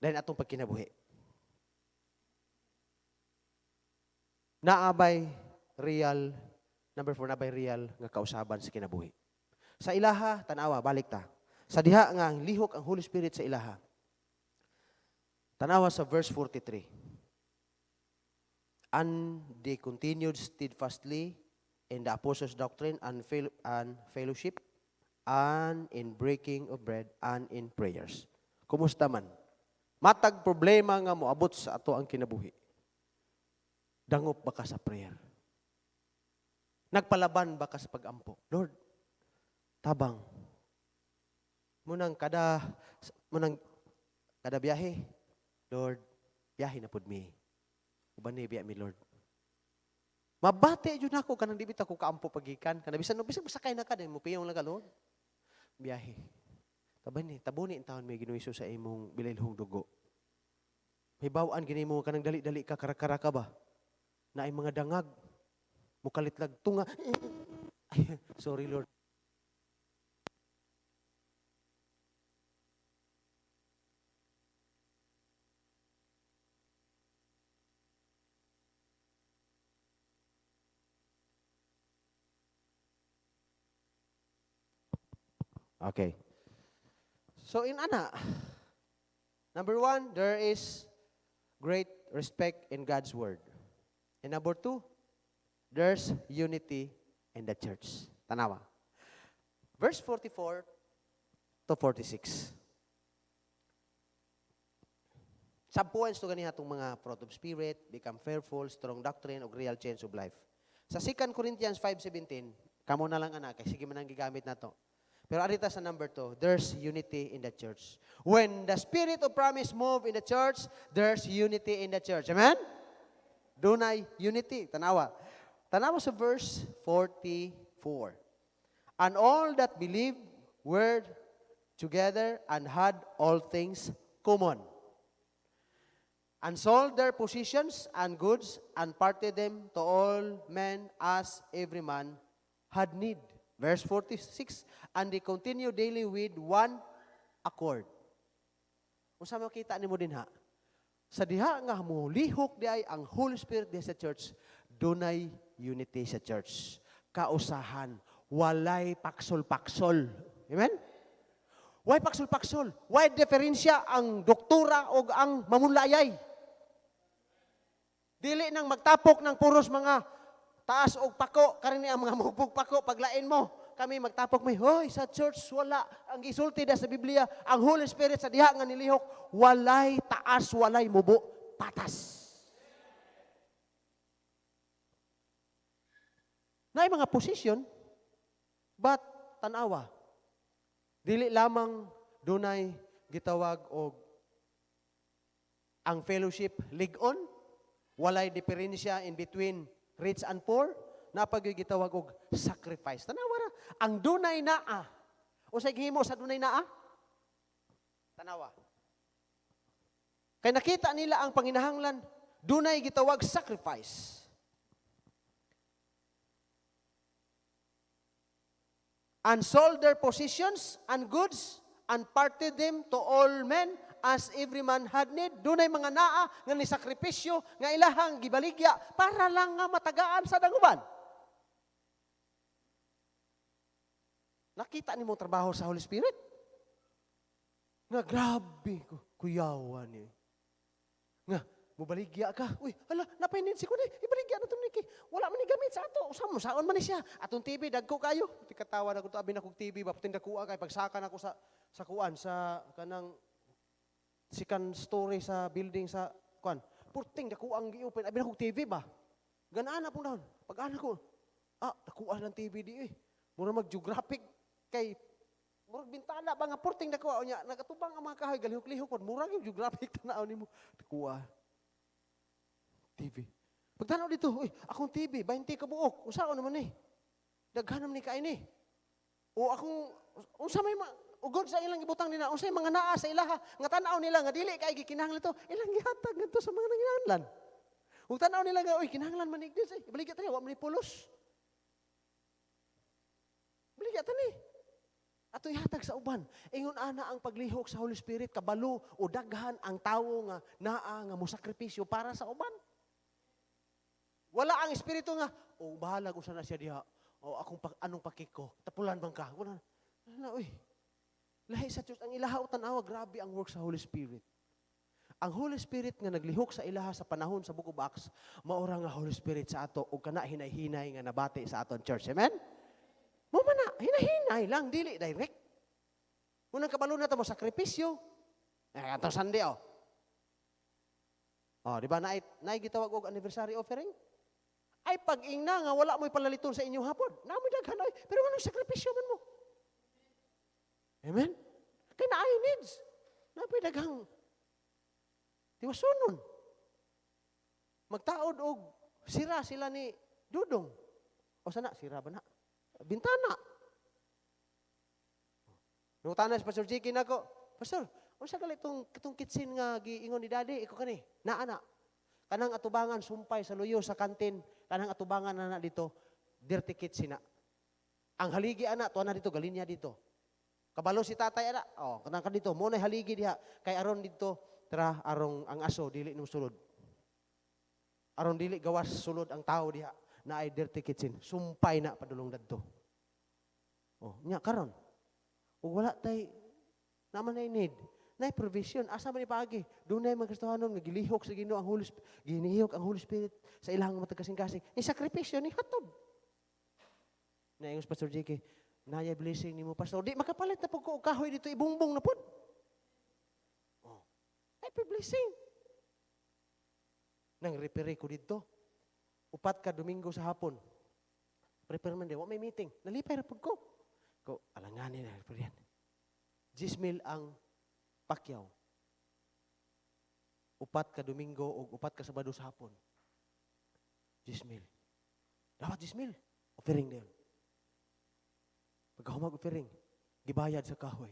S1: Dahil atong pagkinabuhi. Naabay real, number 4, nabay real nga kausaban sa kinabuhi. Sa ilaha, tanawa, balik ta. Sa diha nga ang lihok ang Holy Spirit sa ilaha. Tanawa sa verse 43. And they continued steadfastly in the apostles' doctrine and fellowship, and in breaking of bread, and in prayers. Kumusta man? Matag problema nga moabot sa ato ang kinabuhi. Dangop ba ka sa prayer? Nagpalaban ba ka sa pag-ampo? Lord, tabang. Munang kada biyahe, Lord, biyahe na pud mi. Uban ni biya mi, Lord. Mabati jud ako kanang di bitaw ko kaampo pagikan. Kana bisan masakay na ka din mo piyong lang ka, Lord. Biyahe. Tabuni in taon may ginuiso sa imong bililhong dugo. May bawaan gini mo kanang dali-dali ka karakara ka ba? Na ay mga dangag. Mukalitlag tunga. Ay, sorry, Lord. Okay. So in ana, number 1, there is great respect in God's word. And number 2, there's unity in the church. Tanawa. Verse 44 to 46. Subpoints to ganiha itong mga fruit of spirit, become fearful, strong doctrine, o real change of life. Sa 2 Corinthians 5:17, kamo na lang anak, sige man ang gigamit na to. Pero arita sa number 2, there's unity in the church. When the spirit of promise move in the church, there's unity in the church. Amen? Dunay unity. Tanawa. Tanawa sa verse 44. And all that believed were together and had all things common. And sold their possessions and goods and parted them to all men as every man had need. Verse 46, and they continue daily with one accord. Kung saan makita ni mo din ha, sa diha nga mo, lihok di ay ang Holy Spirit diha sa church, dunay unity sa church. Kausahan, walay paksol-paksol. Amen? Why paksol-paksol? Why diferensya ang doktora o ang mamunlayay? Dili nang magtapok ng puros mga taas og pako, karini ang mga mugbog pako, paglain mo, kami magtapok may, hoy, sa church, wala. Ang gisulti da sa Biblia, ang Holy Spirit sa diha nga nilihok, walay taas, walay mubo, patas. Na mga position, but tanawa, dili lamang dunay gitawag og ang fellowship ligon, walay diferensya in between rich and poor, napagyoy gitawag og sacrifice. Tanawa ra, ang dunay naa. Unsay gihimo sa dunay naa? Tanawa. Kay nakita nila ang panginahanglan, dunay gitawag sacrifice. And sold their possessions and goods and parted them to all men as every man had need. Dunay mga naa nga ni sakripisyo nga ilahang gibaligya para lang nga matagaan sa danguban. Nakita ni mo trabaho sa Holy Spirit? Nga grabe ko, kuyawan ni. Nga, mubaligya ka. Uy, hala, napainin si ko ni. Ibaligya na ito ni Ki. Wala man ni gamit sa ato. Usam, saan man ni siya. Atong TV, dagko kayo. Tikatawa na ko ito, abin akong TV, baputin dakuha kay pagsakan ako sa kuan, sa kanang second story sa building sa kuan. Purting dakuha ang gi-open, abin akong TV ba? Ganaan na po na. Pag-ana ko, dakuha ng TV di eh. Mura mag-geographic kay murag bintana ba nga purting dakuha o niya, nagatubang ang mga kahoy, galihok-lihok, murag yung geographic tanaw ni mo. Dakuha. TV. Pagtanaw dito, uy, akong TV, 20 ka buok. Usao naman eh. Daghanam ni kain eh. O akong, unsa may ugod sa ilang ibutang nila, unsay mga naa sa ilaha, nga tanaw nila, nga dili kay gikinahanglan ito, ilang gihatag ngadto sa mga nanginahanglan. Ug tanaw nila nga, uy, kinahanglan man igdis eh. Baligya tani, wa man ni pulos. Baligya tani. Ato ihatag sa uban. Ingon ana ang paglihok sa Holy Spirit, kabalo o daghan ang tawo nga naa nga musakripisyo para sa uban. Wala ang espiritu nga, bahala kung sana siya diha. O anong pakiko, tapulan bang ka? Wala na, uy. Lahi sa Diyos, ang ilaha o tanawa, grabe ang work sa Holy Spirit. Ang Holy Spirit nga naglihok sa ilaha sa panahon sa Book of Acts, maura nga Holy Spirit sa ato o kana hinay-hinay nga nabati sa aton church. Amen? Mama na, hinahinay lang, dili, direct. Unang kabalo na ito mo, sakripisyo. Ito Sunday, di ba, naay gitawag og anniversary offering? Ay pag-ingna nga wala mo'y palaliton sa inyong hapon. Namoy daghan ay, pero anong sakripisyo man mo? Amen? Kaya na ay needs. Namoy daghang tiwasunon. Magtaod og sira sila ni Dudong. O sana, sira ba na? Bintana. Nung tanas, Pastor Jiki na ko, Pastor, ano sa gali itong kitsin nga giingon ni Daddy, iko kani, naana. Kanang atubangan, sumpay sa luyo sa kantin, kanang atubangan na dito, dirty kitsin na. Ang haligi ana, tuwa na dito, galinya dito. Kabalo si tatay ana, kanang ka dito, muna haligi diha, kay aron dito, tara, arong ang aso, dili nung sulod. Aron dili gawas sulod ang tao diha, na ay dirty kitchen, sumpay na padulong dadto. Nya karon. O wala tay naman ay need. Nay provision asa man ipagi. Dunay mga Kristohanon nga gilihok sa Ginoo ang ginihok ang Holy Spirit sa ilang matag kasing-kasing. Ni sakripisyo ni hatod. Naingos Pastor JK, naya blessing nimo pastor. Di makapalit na pag ko kahoy dito ibungbong na pod. Ay blessing. Nang repere ko dito. Upat ka Domingo sa hapon. Prepare man di, wa may meeting. Nalipay ra pod ko. Ko, alanganin na po yan. 10,000 ang pakyaw. Upat ka Domingo o upat ka Sabado sa hapon. 10,000. Dapat 10,000. Offering din. Pagkahumag offering, gibayad sa kahoy.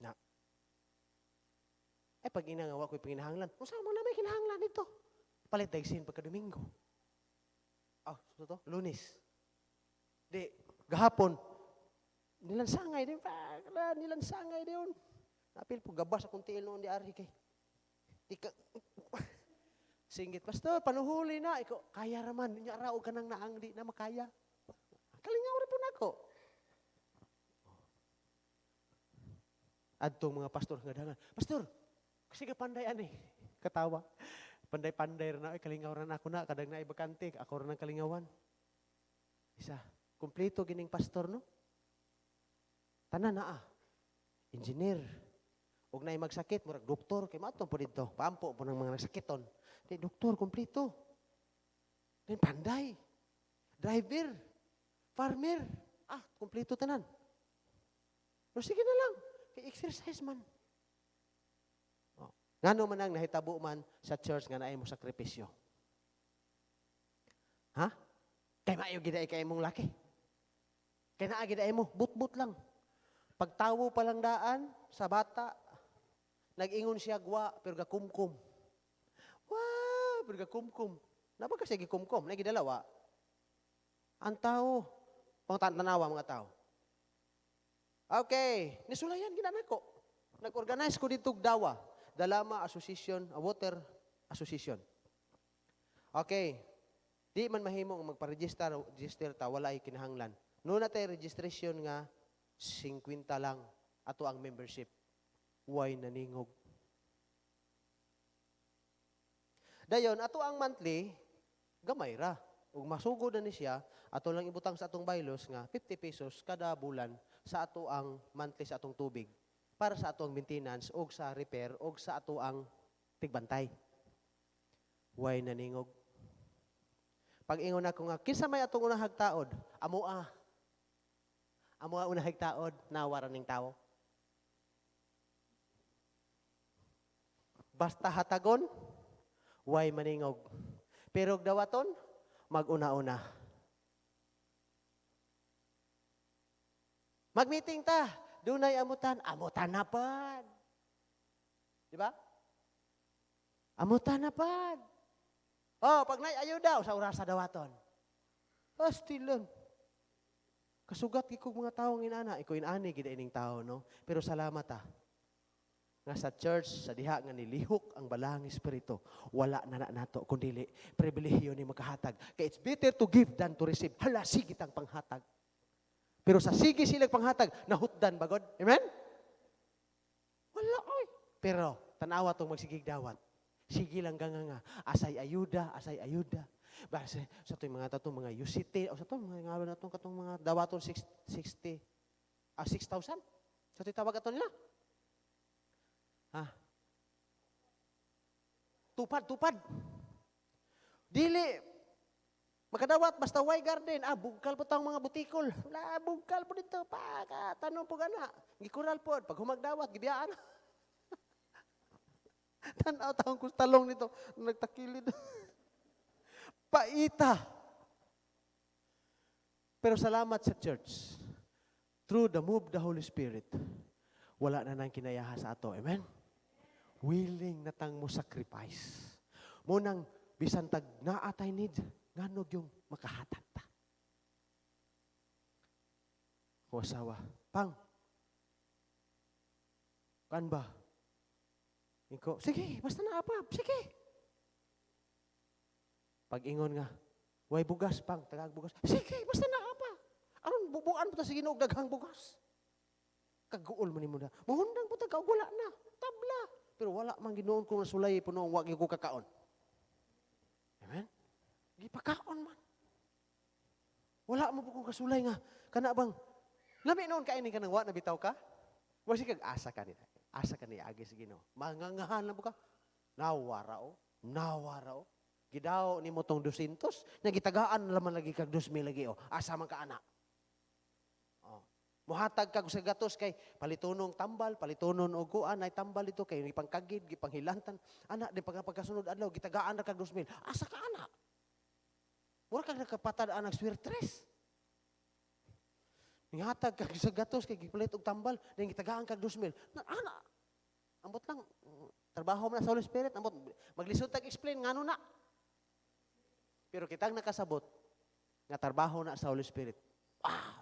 S1: Na. Ay, pag inangawa ko'y pinginahanglan, kung saan mo na may kinahanglan dito? Palit daigsin pagka Domingo. Lunes. Di, gahapon, nilansangay din, nilansangay din. Napil po, gabas akong tiil noon di ari kay. Singgit, Pastor, panuhuli na. Ikaw, kaya raman, niya raog ka nang naangdi na makaya. Kalingaw rin po na ako. Adtong mga pastor nga dangan, Pastor, kasi ka panday ani. Katawa. Panday-panday rin na, kalingaw rin ako na, kadang na ibakante, ako rin ang kalingawan. Isa. Kompleto gining pastor, no? Tanan na engineer. Huwag na magsakit, murag doktor, kay matong po dito. Paampo po ng mga nagsakiton. Di, doktor, kompleto. Then panday. Driver. Farmer. Kompleto tanan. Pero sige na lang. Kay exercise man. Ngano man ang nahitabo man sa church nga naay mo sakripisyo. Ha? Kay maayo gid kay imong laki. Kaya naagid ay mo, but-but lang. Pagtawo pa lang daan sa bata, nag-ingon siya gwa, pero gakumkum. Wow, pero gakumkum. Napa kasi gikumkum, nagidalawa. Ang tao, pangtanawa mga tao. Okay, nisulayan ginanako. Nag-organize ko dito dawa. Dalama Association, Water Association. Okay, di man mahimo magpa-register ta, wala ay kinahanglan. Noon na tayo registration nga, 50 lang ato ang membership. Huwag naningog. Dayon, ato ang monthly, gamay ra. Ug masugod na ni siya, ato lang ibutang sa atong bylaws nga 50 pesos kada bulan sa ato ang monthly sa atong tubig para sa ato ang maintenance o sa repair o sa ato ang tigbantay. Huwag naningog. Pag ingon ako nga, kinsa may atong unang hagtaod? Amo unang hagtaod, nawaran ng tao. Basta hatagon, huwag maningog. Pero dawaton, mag-una-una. Mag-meeting ta, dunay amutan na pad. Di ba? Amutan na pad. Pag nai-ayuda, sa oras sa dawaton. Stilon. Kasugat kikog mga taong inana, iko inani gid ining tao, no? Pero salamat nga sa church sa diha nga nilihok ang balahang espiritu, wala na nato kundi pribilehiyo ni makahatag. Kay it's better to give than to receive. Hala, sige tang panghatag. Pero sa sige silang panghatag, nahutdan ba God? Amen? Wala oy. Pero tanawa tong magsigig dawat. Sige lang nga, asay ayuda. Base sa itong mga tatong mga UCT, o sa itong mga nga na itong katong mga dawaton 6,000. Sa itong tawag ato nila. Tupad. Dili makadawat basta way garden. Bugkal po tang mga butikol. Wala, bugkal po dito. Tanong po gana. Gikural po. Pag humagdawat, gibiyaan. Tanaw taong kustalong nito. Nagtakilid. Paita. Pero salamat sa church. Through the move of the Holy Spirit, wala na nang kinayaha sa ato. Amen? Willing na tang mo sacrifice. Munang bisan tag naatay need, nganog yung makahatag ta. Kuwasawa. Pang. Kan ba? Iko, sige, basta na apa. Sige. Pag ingon nga, way bugas pang, tagag bugas. Sige, basta na apa. Aron bubuan po ta sa Ginoo daghang bugas. Kaguol man nimo na. Mahundang po ta wala na. Tabla. Pero wala man Ginoon ko nasulay puno wa gyud ko kakaon. Amen. Gipakaon man. Wala mo po kong kasulay nga kana bang lami noon kaini ka nang wa nabitaw ka? Wa si kag asa ka ni. Asa ka ni agi sa Ginoo. Mangangahan lang po ka. Nawarao. Gidaw ni mo tong 200, nya gitagaan laman lagi kag 2,000 lagi o. Asa man ka ana? Muhatag kag sa gatos kay palitunong tambal, palitunon og kuan ay tambal ito kay ipangkagid, gipanghilantan. Ana di pagkasunod adlaw gitagaan ra kag 2,000. Asa ka ana? Wala kag nakapatad anang swirtres. Nihatag kag sa gatos kay gipalit og tambal, then gitagaan kag 2,000. Ana. Ambot lang trabaho man sa Holy Spirit, ambot maglisod tag explain ngano na. Pero kitang nakasabot nga trabaho na sa Holy Spirit. Wow.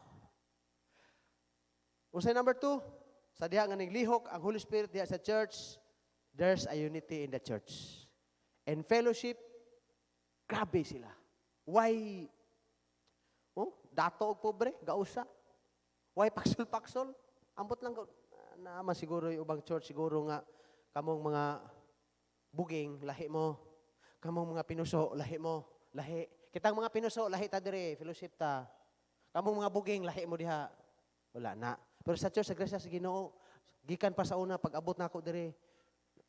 S1: Unsay number 2, sa diha nga naglihok ang Holy Spirit diha sa church, there's a unity in the church. And fellowship, grabe sila. Why, dato og pobre, gausa. Why paksol-paksol? Ambot lang, naman siguro yung ubang church, siguro nga, kamong mga buging, lahi mo. Kamong mga pinuso, lahi mo. Lahi. Kitang mga pinuso, lahi ta dire, fellowship ta. Kamong mga buging, lahi mo diha. Wala na. Pero sa church, sa grasya sa Ginoo, gikan pa sa una, pag-abot na ako dire,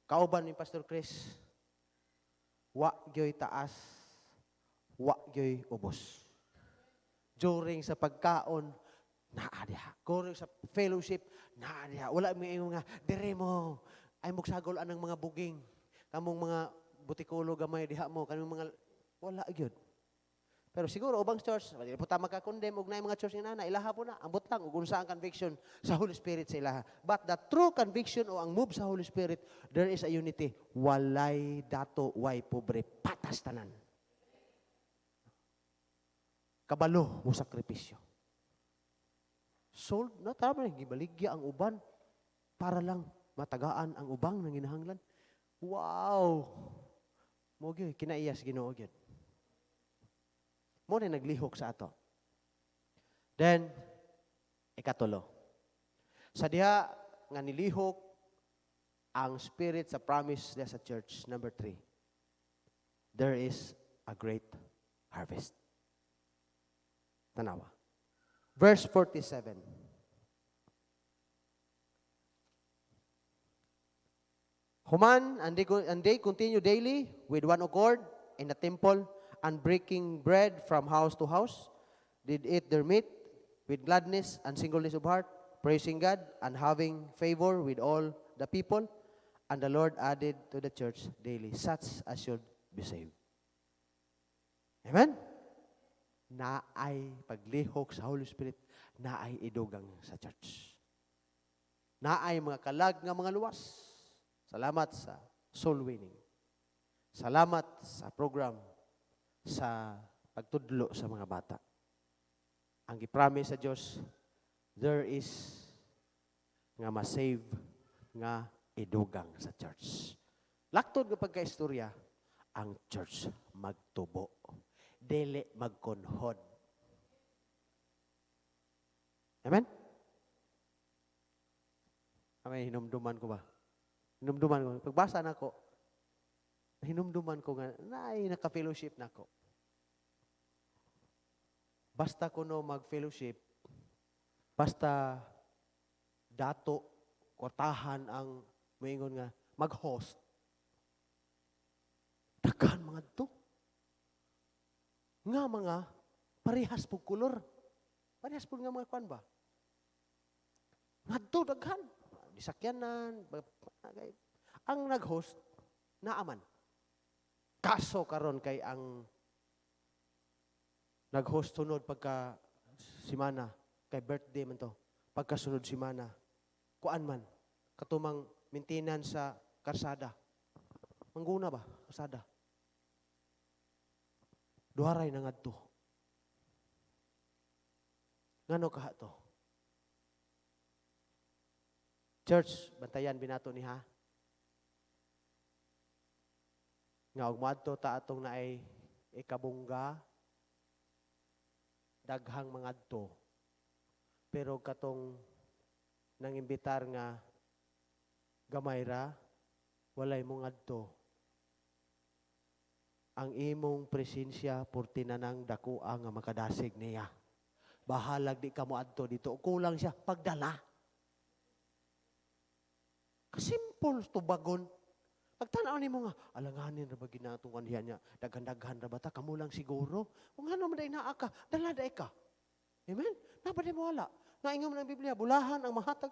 S1: kauban ni Pastor Chris, wa gyoy taas, wa gyoy ubos. During sa pagkaon, naa diha. During sa fellowship, naa diha. Wala may nga, dire mo, ay mugsagol anang mga buging, kamong mga butikulo gamay diha mo, kamong mga, wala gyud. Pero siguro, ubang church, hindi po ta magkakondem, og na mga church nga na, ilaha po na, ambot lang, ug unsa ang conviction sa Holy Spirit sa ilaha. But the true conviction o ang move sa Holy Spirit, there is a unity. Walay dato, way pobre, patas tanan. Kabalo mo sakripisyo. Sold, na tama, gibaligya ang uban para lang matagaan ang ubang nang ginahanglan. Wow! Mo gyud kinaiyas Ginoo gyud. Mo na naglihok sa ato. Then, ikatulo. Sa diha nga nilihok ang spirit sa promise diha sa church, number 3. There is a great harvest. Tanawa. Verse 47. Human, and they continue daily with one accord in the temple, and breaking bread from house to house, did eat their meat with gladness and singleness of heart, praising God and having favor with all the people. And the Lord added to the church daily such as should be saved. Amen? Naay paglihok sa Holy Spirit, naay idugang sa church. Naay mga kalag nga mga luwas. Salamat sa soul winning. Salamat sa program sa pagtudlo sa mga bata. Ang gipromise sa Dios, there is nga ma-save nga idugang sa church. Laktod nga pagkaistorya, ang church magtubo. Dili magkonhod. Amen? May hinumduman ko ba? Hinumduman ko. Pagbasa na ko, hinumduman ko nga, naka-fellowship na ko. Basta ko no mag-fellowship, basta dato, kwartahan ang maingon nga, mag-host. Daghan mga to. nga mga parehas po kulor. Parehas po nga mga kwan ba? Ngadto daghan. Disakyanan. Ang nag-host, naaman. Kaso karon kay ang nag-host sunod pagka simana, kay birthday man to, pagkasunod simana, kuan man, katumang maintenance sa karsada. Mangguna ba, karsada? Duharay na ngadto. Ngano kaha to? Church, bantayan binato ni ha? Nga og moadto ta atong naay ikabungga daghang mga adto. Pero katong nangimbitar nga gamay ra walay mong adto. Ang imong presensya porti na nang dakuha nga makadasig niya. Bahalag di ka mo adto dito. Kulang siya pagdala. Kasimple tubagon. Pagtanaw nimo nga, alanganin ra ba ginatong kandihan niya, daghan-daghan ra ba ta, kamo lang siguro. Kung ano man day naa ka, dala day ka. Amen? Napadi mo wala. Naingam ng Biblia, bulahan ang mahatag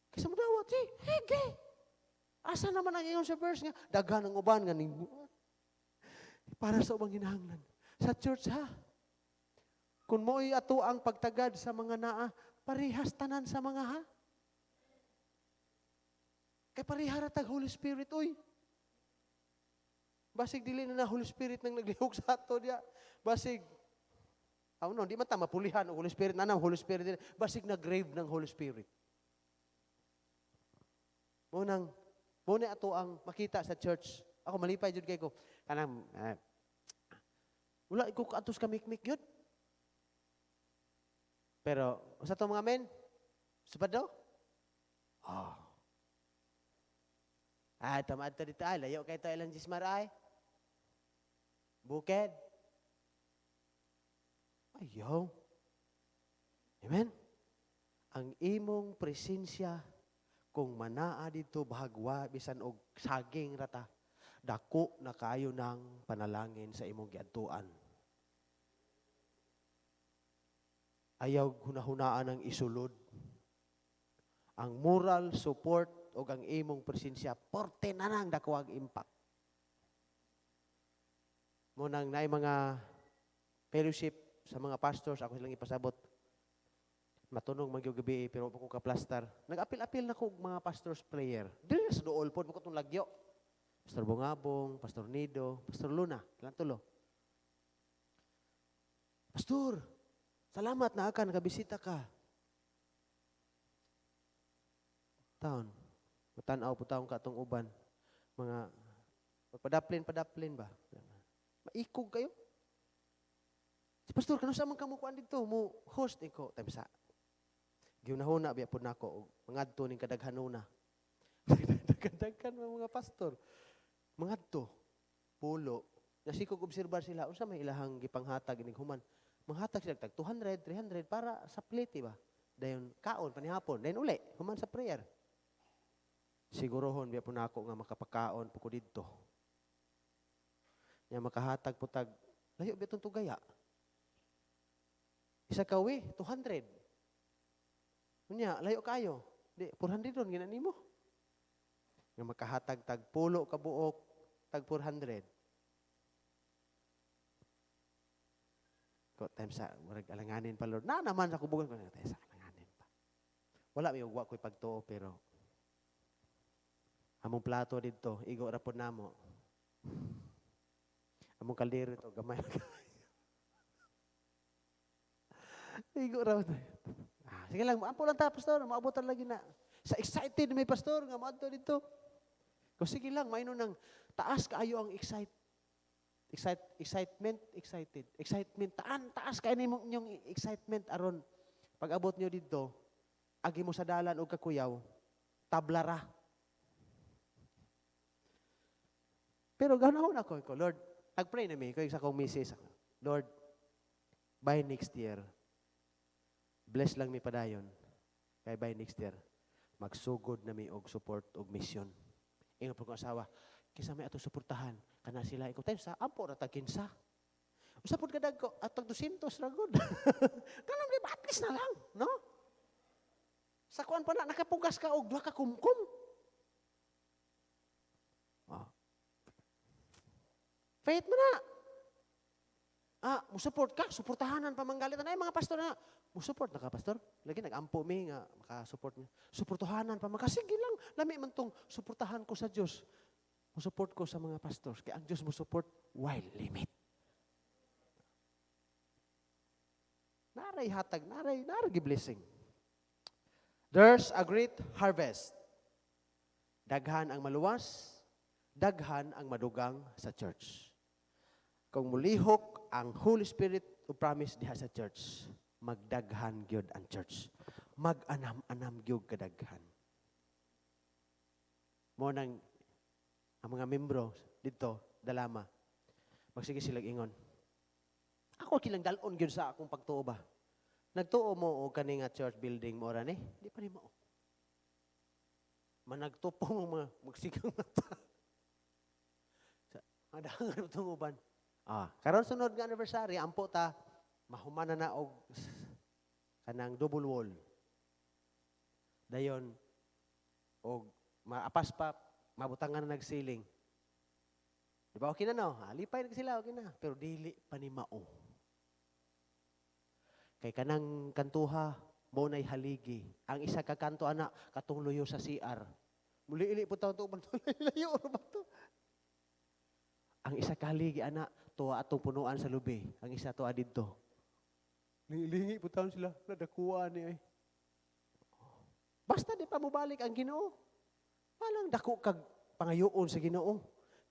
S1: kisa mo dawat. Hege. Asa naman ang ingon sa verse nga, daghan ang uban nga ning para sa ubang hinahanglan. Sa church ha, kung mo'y ato ang pagtagad sa mga naa, parihas tanan sa mga ha. Kay parihara tag Holy Spirit, uy. Basig dili na Holy Spirit nang naglihok sa ato diya. Basig, no, di man ta mapulihan ang Holy Spirit. Nanang Holy Spirit, basig na grave ng Holy Spirit. Muna ato ang makita sa church. Ako malipay jud kay ko. Kanang, wala ko kaatos ka mikmik yun. Pero, sa to mga men, sabad daw? Tamad to dito ay, layo kay to ilang jismar ay. Bukid. Ayaw. Amen? Ang imong presensya, kung manaa dito, bahagwa, bisan og saging rata, dako na kayo ng panalangin sa imong giadtuan. Ayaw hunahunaan ang isulod. Ang moral support o ang imong presensya, porte na nang dakuwag impact. Munang naay mga fellowship sa mga pastors, ako silang ipasabot. Matunog magyugabi, pero ako ka-plaster. Nag-apil-apil na ko mga pastors prayer. Dili sa dool po, mo ko itong lagyo. Pastor Bungabong, Pastor Nido, Pastor Luna, ilang tulo. Pastor, salamat na ka, nakabisita ka. Taon. Matanaw po taong katong uban. Mga, padaplin ba? Maikog kayo. Si Pastor, kano sa mga kamukuan dito? Mo host ko. Time sa. Giunahuna, biya po na ako. Mangadto ning kadaghanuna. Daghan mga pastor. Mangadto. Pulo. Nasikog obserbar sila. Unsa may ilahang gipanghatag inig human. Manghatag sila tag 200, 300 para sa plate ba? Dayon kaon panihapon. Dayon uli. Human sa prayer. Sigurohon, biya po na ako nga makapakaon po ko dito. Nga makahatag po tag, layo biya itong tugaya. Isa kawi, 200. Kunya, layo kayo. Di, 400 doon, ginani mo. Nga makahatag tag pulo kabuok, tag 400. Ko, time sa, marag alanganin pa, Lord. Na naman sa kubugan ko, time sa alanganin pa. Wala may ugwa ko'y pagtuo, pero among plato dito, igo ra pod namo. Among kaldero ito, gamay na gamay. Igo ra. Sige lang, ampo lang ta, pastor, maabutan lagi na. Sa excited may pastor, nga maadto dito. Kung sige lang, mayroon ng taas kaayo ang excitement. Excitement, taas kayo yung excitement aron. Pag abot nyo dito, agi mo sa dalan o kakuyaw, tablara. Pero ganaon ako, Lord, nag-pray na ko sa kong misis. Lord, by next year, bless lang mi padayon. Kaya by next year, magsugod na mi og support og mission. Ingon po kong asawa, kisa may ato suportahan, kana sila ikaw tayo sa ampo rata kinsa. Usa pud kadag ko atag 200 ra gud. Kanang di ba at least na lang, no? Sa kuan pa na nakapugas ka og duha ka kumkum. Oh. Faith mo na. Musupport ka, suportahanan pa manggalitan. Ay, mga pastor na, musupport na ka, pastor. Lagi nag-ampo mi nga, makasupport mi. Suportahanan pa, sige lang. Lami man tong suportahan ko sa Diyos. Musupport ko sa mga pastors. Kaya ang Diyos musupport, while limit. Naray hatag, naray blessing. There's a great harvest. Daghan ang maluwas, daghan ang madugang sa church. Kung mulihok ang Holy Spirit o promise diha sa church, magdaghan gyud ang church. Mag-anam-anam gyud kadaghan. Mo nang ang mga membro dito dalama. Magsige sila ingon. Ako kilang dalon gyud sa akong pagtuo ba. Nagtuo mo og kani nga church building mo ra ni? Di pa ni mo. Managtupong mga magsigang mata. Adahan itong uban. Karon sunod nga anniversary, ampo ta, mahumana na og kanang double wall. Dayon, og maapas pa, mabutangan na nagsiling. Di ba okay na no? Lipay na sila, okay na. Pero dili pa ni mao. Kay kanang kantuha, mo na'y haligi. Ang isa ka kanto, anak, katong luyo sa CR. Muli-ili po taon ito, layo ba ito? Ang isa kaligi, anak, tuwa atong punuan sa lubi. Ang isa tuwa dito. Lingi po taon sila. Nadakuan niya eh. Basta di pa mo balik ang Ginoo. Walang dako kag pangayoon sa Ginoo.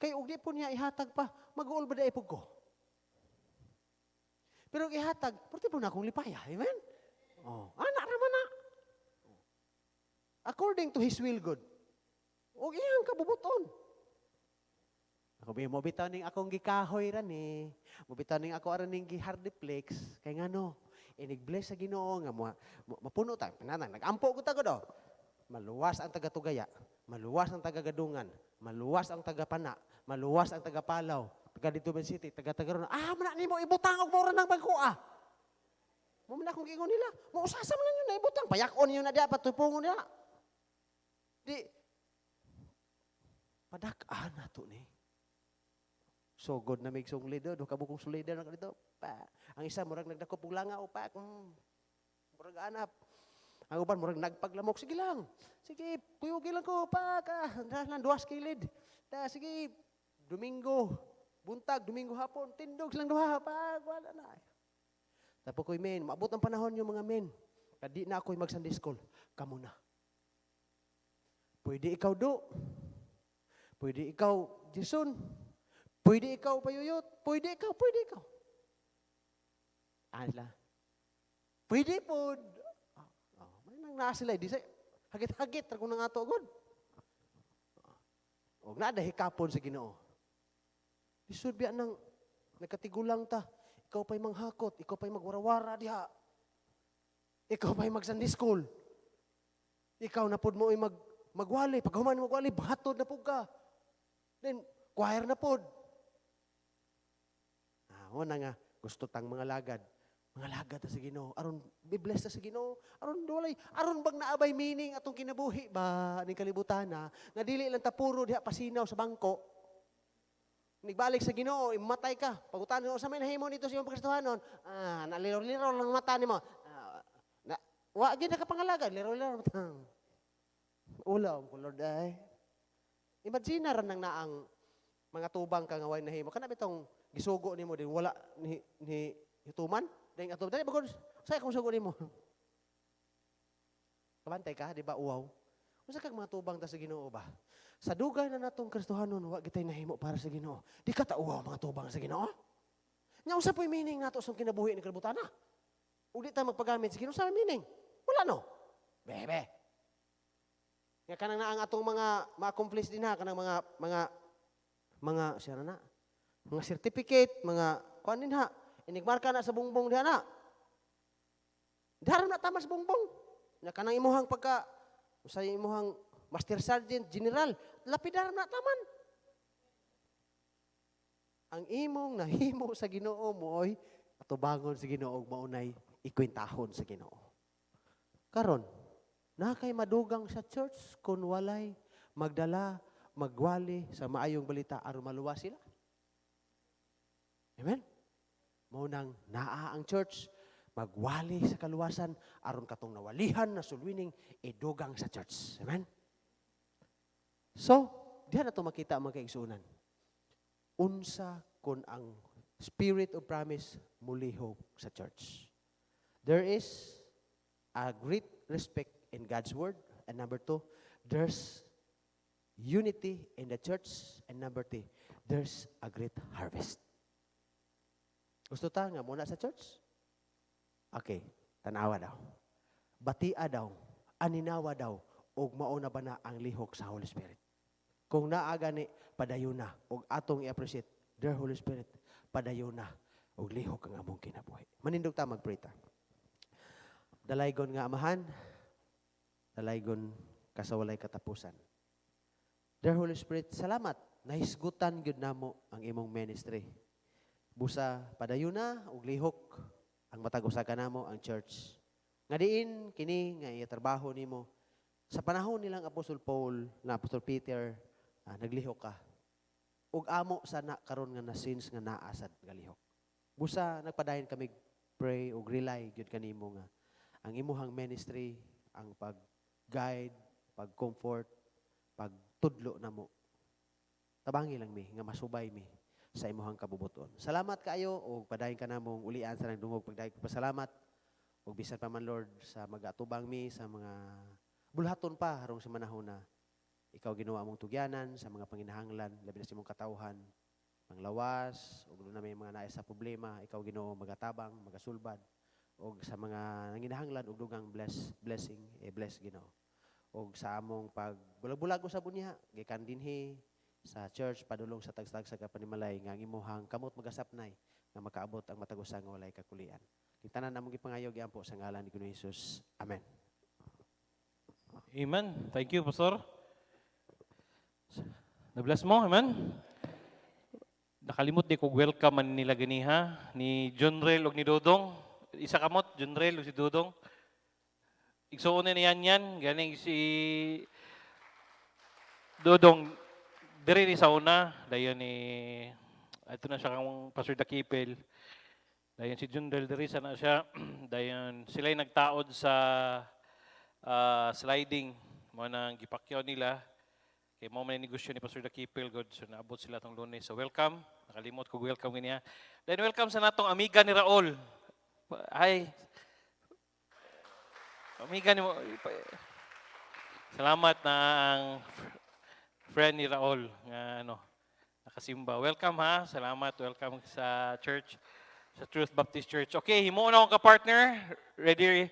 S1: Kay ug di po niya ihatag pa, mag-uol ba da ipog ko? Pero ihatag, pwede po na akong lipaya. Amen? Anak naman na. According to His will good. O iyang kabubuton. Ako mo bitaw ning akong gikahoy ra ni. Mobitaw ning ako aron ning gihardiplex kay ngano inig-bless sa Ginoo nga mapuno ta pinanang nagampo ko ta do. Maluwas ang taga Tugaya, maluwas ang taga Gadungan, maluwas ang taga Pana, maluwas ang taga Palaw, taga dito Ben City, taga Tagaron. Man nimo ibutang og mura nang bangko Mo man akong gingon nila. Mo usasa man yun na ibutang payakon niyo na diha patupungon niya. Di padak-an nato ni. So good na mig song leader, do kabukong leader na dito. Ang isa murag nagdakop og langa o pa. Murag anap. Ang uban murag nagpaglamok, sige lang. Sige, kuyugi lang ko pa ka. Dalan duwas kilid. Sige, Domingo, buntag, Domingo hapon, tindog silang duha pa wala na. Tapos ko'y men, maabot ang panahon yung mga men. Kadi na ako'y mag-Sunday school. Kamu na. Pwede ikaw do. Pwede ikaw Jason. Pwede ikaw payuyot. Pwede ikaw. Sila. Pwede po. May nang naa sila. Di sa hagit-hagit. Kung nang ato agad. Huwag na hikapon sa Ginoo. Lisod biya nang nagkatigulang ta. Ikaw pa'y manghakot. Ikaw pa'y magwarawara diha. Ikaw pa'y mag-Sunday school. Ikaw na pud mo ay magwali. Pag human magwali, bahatod na pud ka. Then, choir na pud. Una nga, gusto tang mga lagad. Mga lagad ta sa Ginoo. Aron bibless ta sa Ginoo. Aron bang naabay meaning atong kinabuhi ba ning kalibutan na nga dili lang ta puro diha pasinaw sa bangko. Nigbalik sa Ginoo, imatay ka. Pagutan mo sa may nahimo nito sa imong Kristohanon. Naliro-liro lang mata nimo. Wa gyud ka pangalagad, liro-liro mata. Ulam ko Lord ay. Imagine ra nang naang mga tubang ka nga way nahimo. Kana bitong gisugo nimo din wala ni hituman ding ato dali bagod say kung sugo nimo. Kabantay ka di ba uwaw? Usa kag mga tubang ta sa Ginoo ba? Sa dugay na natong Kristohanon wa gitay nahimo para sa Ginoo. Di ka ta uwaw mga tubang sa Ginoo. Nya usa po'y meaning nato sa kinabuhi ni kalibutan na. Ug di ta magpagamit sa Ginoo sa meaning. Wala no. Bebe. Nga kanang na ang atong mga ma-accomplish din ha kanang mga siya na mga certificate, mga kuan din ha. Inigmarka na sa bungbong diha na. Daram na tama sa bungbong. Na kanang imuhang pagka sa imuhang Master Sergeant General, lapidaram na taman. ang imong nahimo sa Ginoo mo oy atubangon sa Ginoo ug maunay ikwentahon sa Ginoo. Karon, na kay madugang sa church kung walay magdala, magwali sa maayong balita aron maluwas sila. Amen? Mao nang naa ang church, magwali sa kaluwasan aron katong nawalihan na sulwining idugang sa church. Amen? So, diha na ito makita ang mga kaigsunan. Unsa kun ang spirit of promise mulihog sa church. There is a great respect in God's word. And number 2, there's unity in the church. And number 3, there's a great harvest. Gusto ta nga muna sa church? Okay, tanawa daw. Batia daw, aninawa daw, ug mauna ba na ang lihok sa Holy Spirit. Kung naaga ni padayon na, ug atong i-appreciate, their Holy Spirit, padayon na, ug lihok ang among kinabuhi. Manindog ta magpray ta. Dalaygon nga amahan, dalaygon kasawalay katapusan. Dear Holy Spirit, salamat. Nahisgutan gyud namo ang imong ministry. Busa padayon na ug lihok ang matag usa kanamo ang church. Nga diin kini nga itrabaho nimo sa panahon nilang Apostol Paul, na Apostol Peter, naglihok ka. Ug amo sana karon nga na sins nga naasad galihok. Busa nagpadayon kami pray ug rely gyud kanimo nga ang imuhang ministry, ang pag-guide, pag-comfort, pagtudlo namo. Tabangi lang mi nga masubay mi sa imuhang kabubuton. Salamat kaayo ug padayon ka namong ulian sa nagdungog pagdayon pasalamat ug bisan pa man Lord sa mag-atubang mi sa mga bulhaton pa harong sa manahon na ikaw ginawa mong tugyanan sa mga panginahanglan labi na sa imong katawhan, panglawas ug na may mga naay sa problema, ikaw Ginoo magatabang, magasulbad ug sa mga nanginahanglan ug dugang blessing bless Ginoo. Ug sa among pagbulag-bulag sa bunya gikan dinhi sa church padulong sa tagstag sa kapanimalay nga ang imuhang kamot magasapnay nga makaabot ang matagusa nga walay kakulian. Kita na namong gipangayo giampo sa ngalan ni Ginoong Hesus. Amen.
S3: Amen. Thank you, Pastor. Na-bless mo, amen. Nakalimot di ko welcome man nila ganiha ni John Rel ug ni Dodong. Isa kamot, John Rel ug si Dodong. Igsuon ni yan ganing si Dodong diri ni sa una, dayon ni ato na siya kang Pastor Dakipel. Dayon si John Rel diri sana siya. Dayon sila nagtaod sa sliding mo nang gipakyaw nila. Kay mo man negosyo ni Pastor Dakipel god so naabot sila tong Lunes. So welcome. Nakalimot ko welcome niya. Then welcome sa natong amiga ni Raul. Hi. Amiga ni mo. Salamat na ang friend ni Raul nga nakasimba. Welcome ha. Salamat. Welcome sa church, sa Truth Baptist Church. Okay, himo na akong ka-partner. Ready?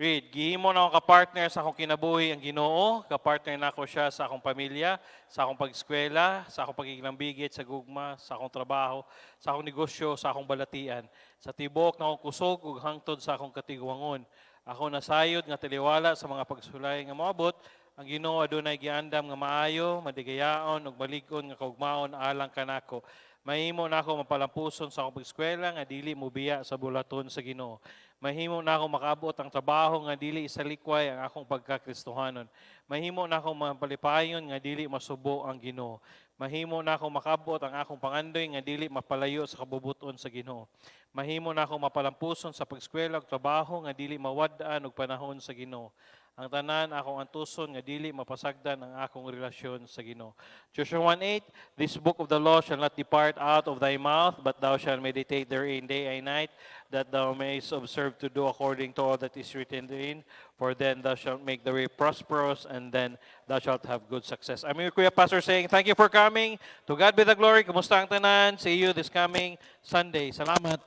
S3: Read. Gihimo na akong ka-partner sa akong kinabuhi ang Ginoo. Ka-partner na ako siya sa akong pamilya, sa akong pag-eskwela, sa akong pagkikinambigit, sa gugma, sa akong trabaho, sa akong negosyo, sa akong balatian. Sa tibok na akong kusog ug hangtod sa akong katigwangon. Ako nasayod nga taliwala sa mga pagsulay nga moabot. Ang Ginoo adunay giandam nga maayo, madigayaon ug malig-on nga kaugmaon alang kanako. Mahimo na ako mapalampuson sa akong pag-eskwela nga dili mobiya sa bulaton sa Ginoo. Mahimo na ako makaabot ang trabaho nga dili isalikway ang akong pagkakristohanon. Mahimo na ako mapalipayon nga dili masubo ang Ginoo. Mahimo na ako makabot ang akong pangandoy nga dili mapalayo sa kabubuton sa Ginoo. Mahimo na ako mapalampuson sa pag-eskwela ug trabaho nga dili mawad-an og panahon sa Ginoo. Ang tanan akong antuson nga dili mapasagdan ang akong relasyon sa Ginoo. Joshua 1:8, this book of the law shall not depart out of thy mouth, but thou shalt meditate therein day and night, that thou mayest observe to do according to all that is written therein. For then thou shalt make the way prosperous, and then thou shalt have good success. I'm your Kuya Pastor saying, thank you for coming. To God be the glory. Kumusta ang tanan? See you this coming Sunday. Salamat.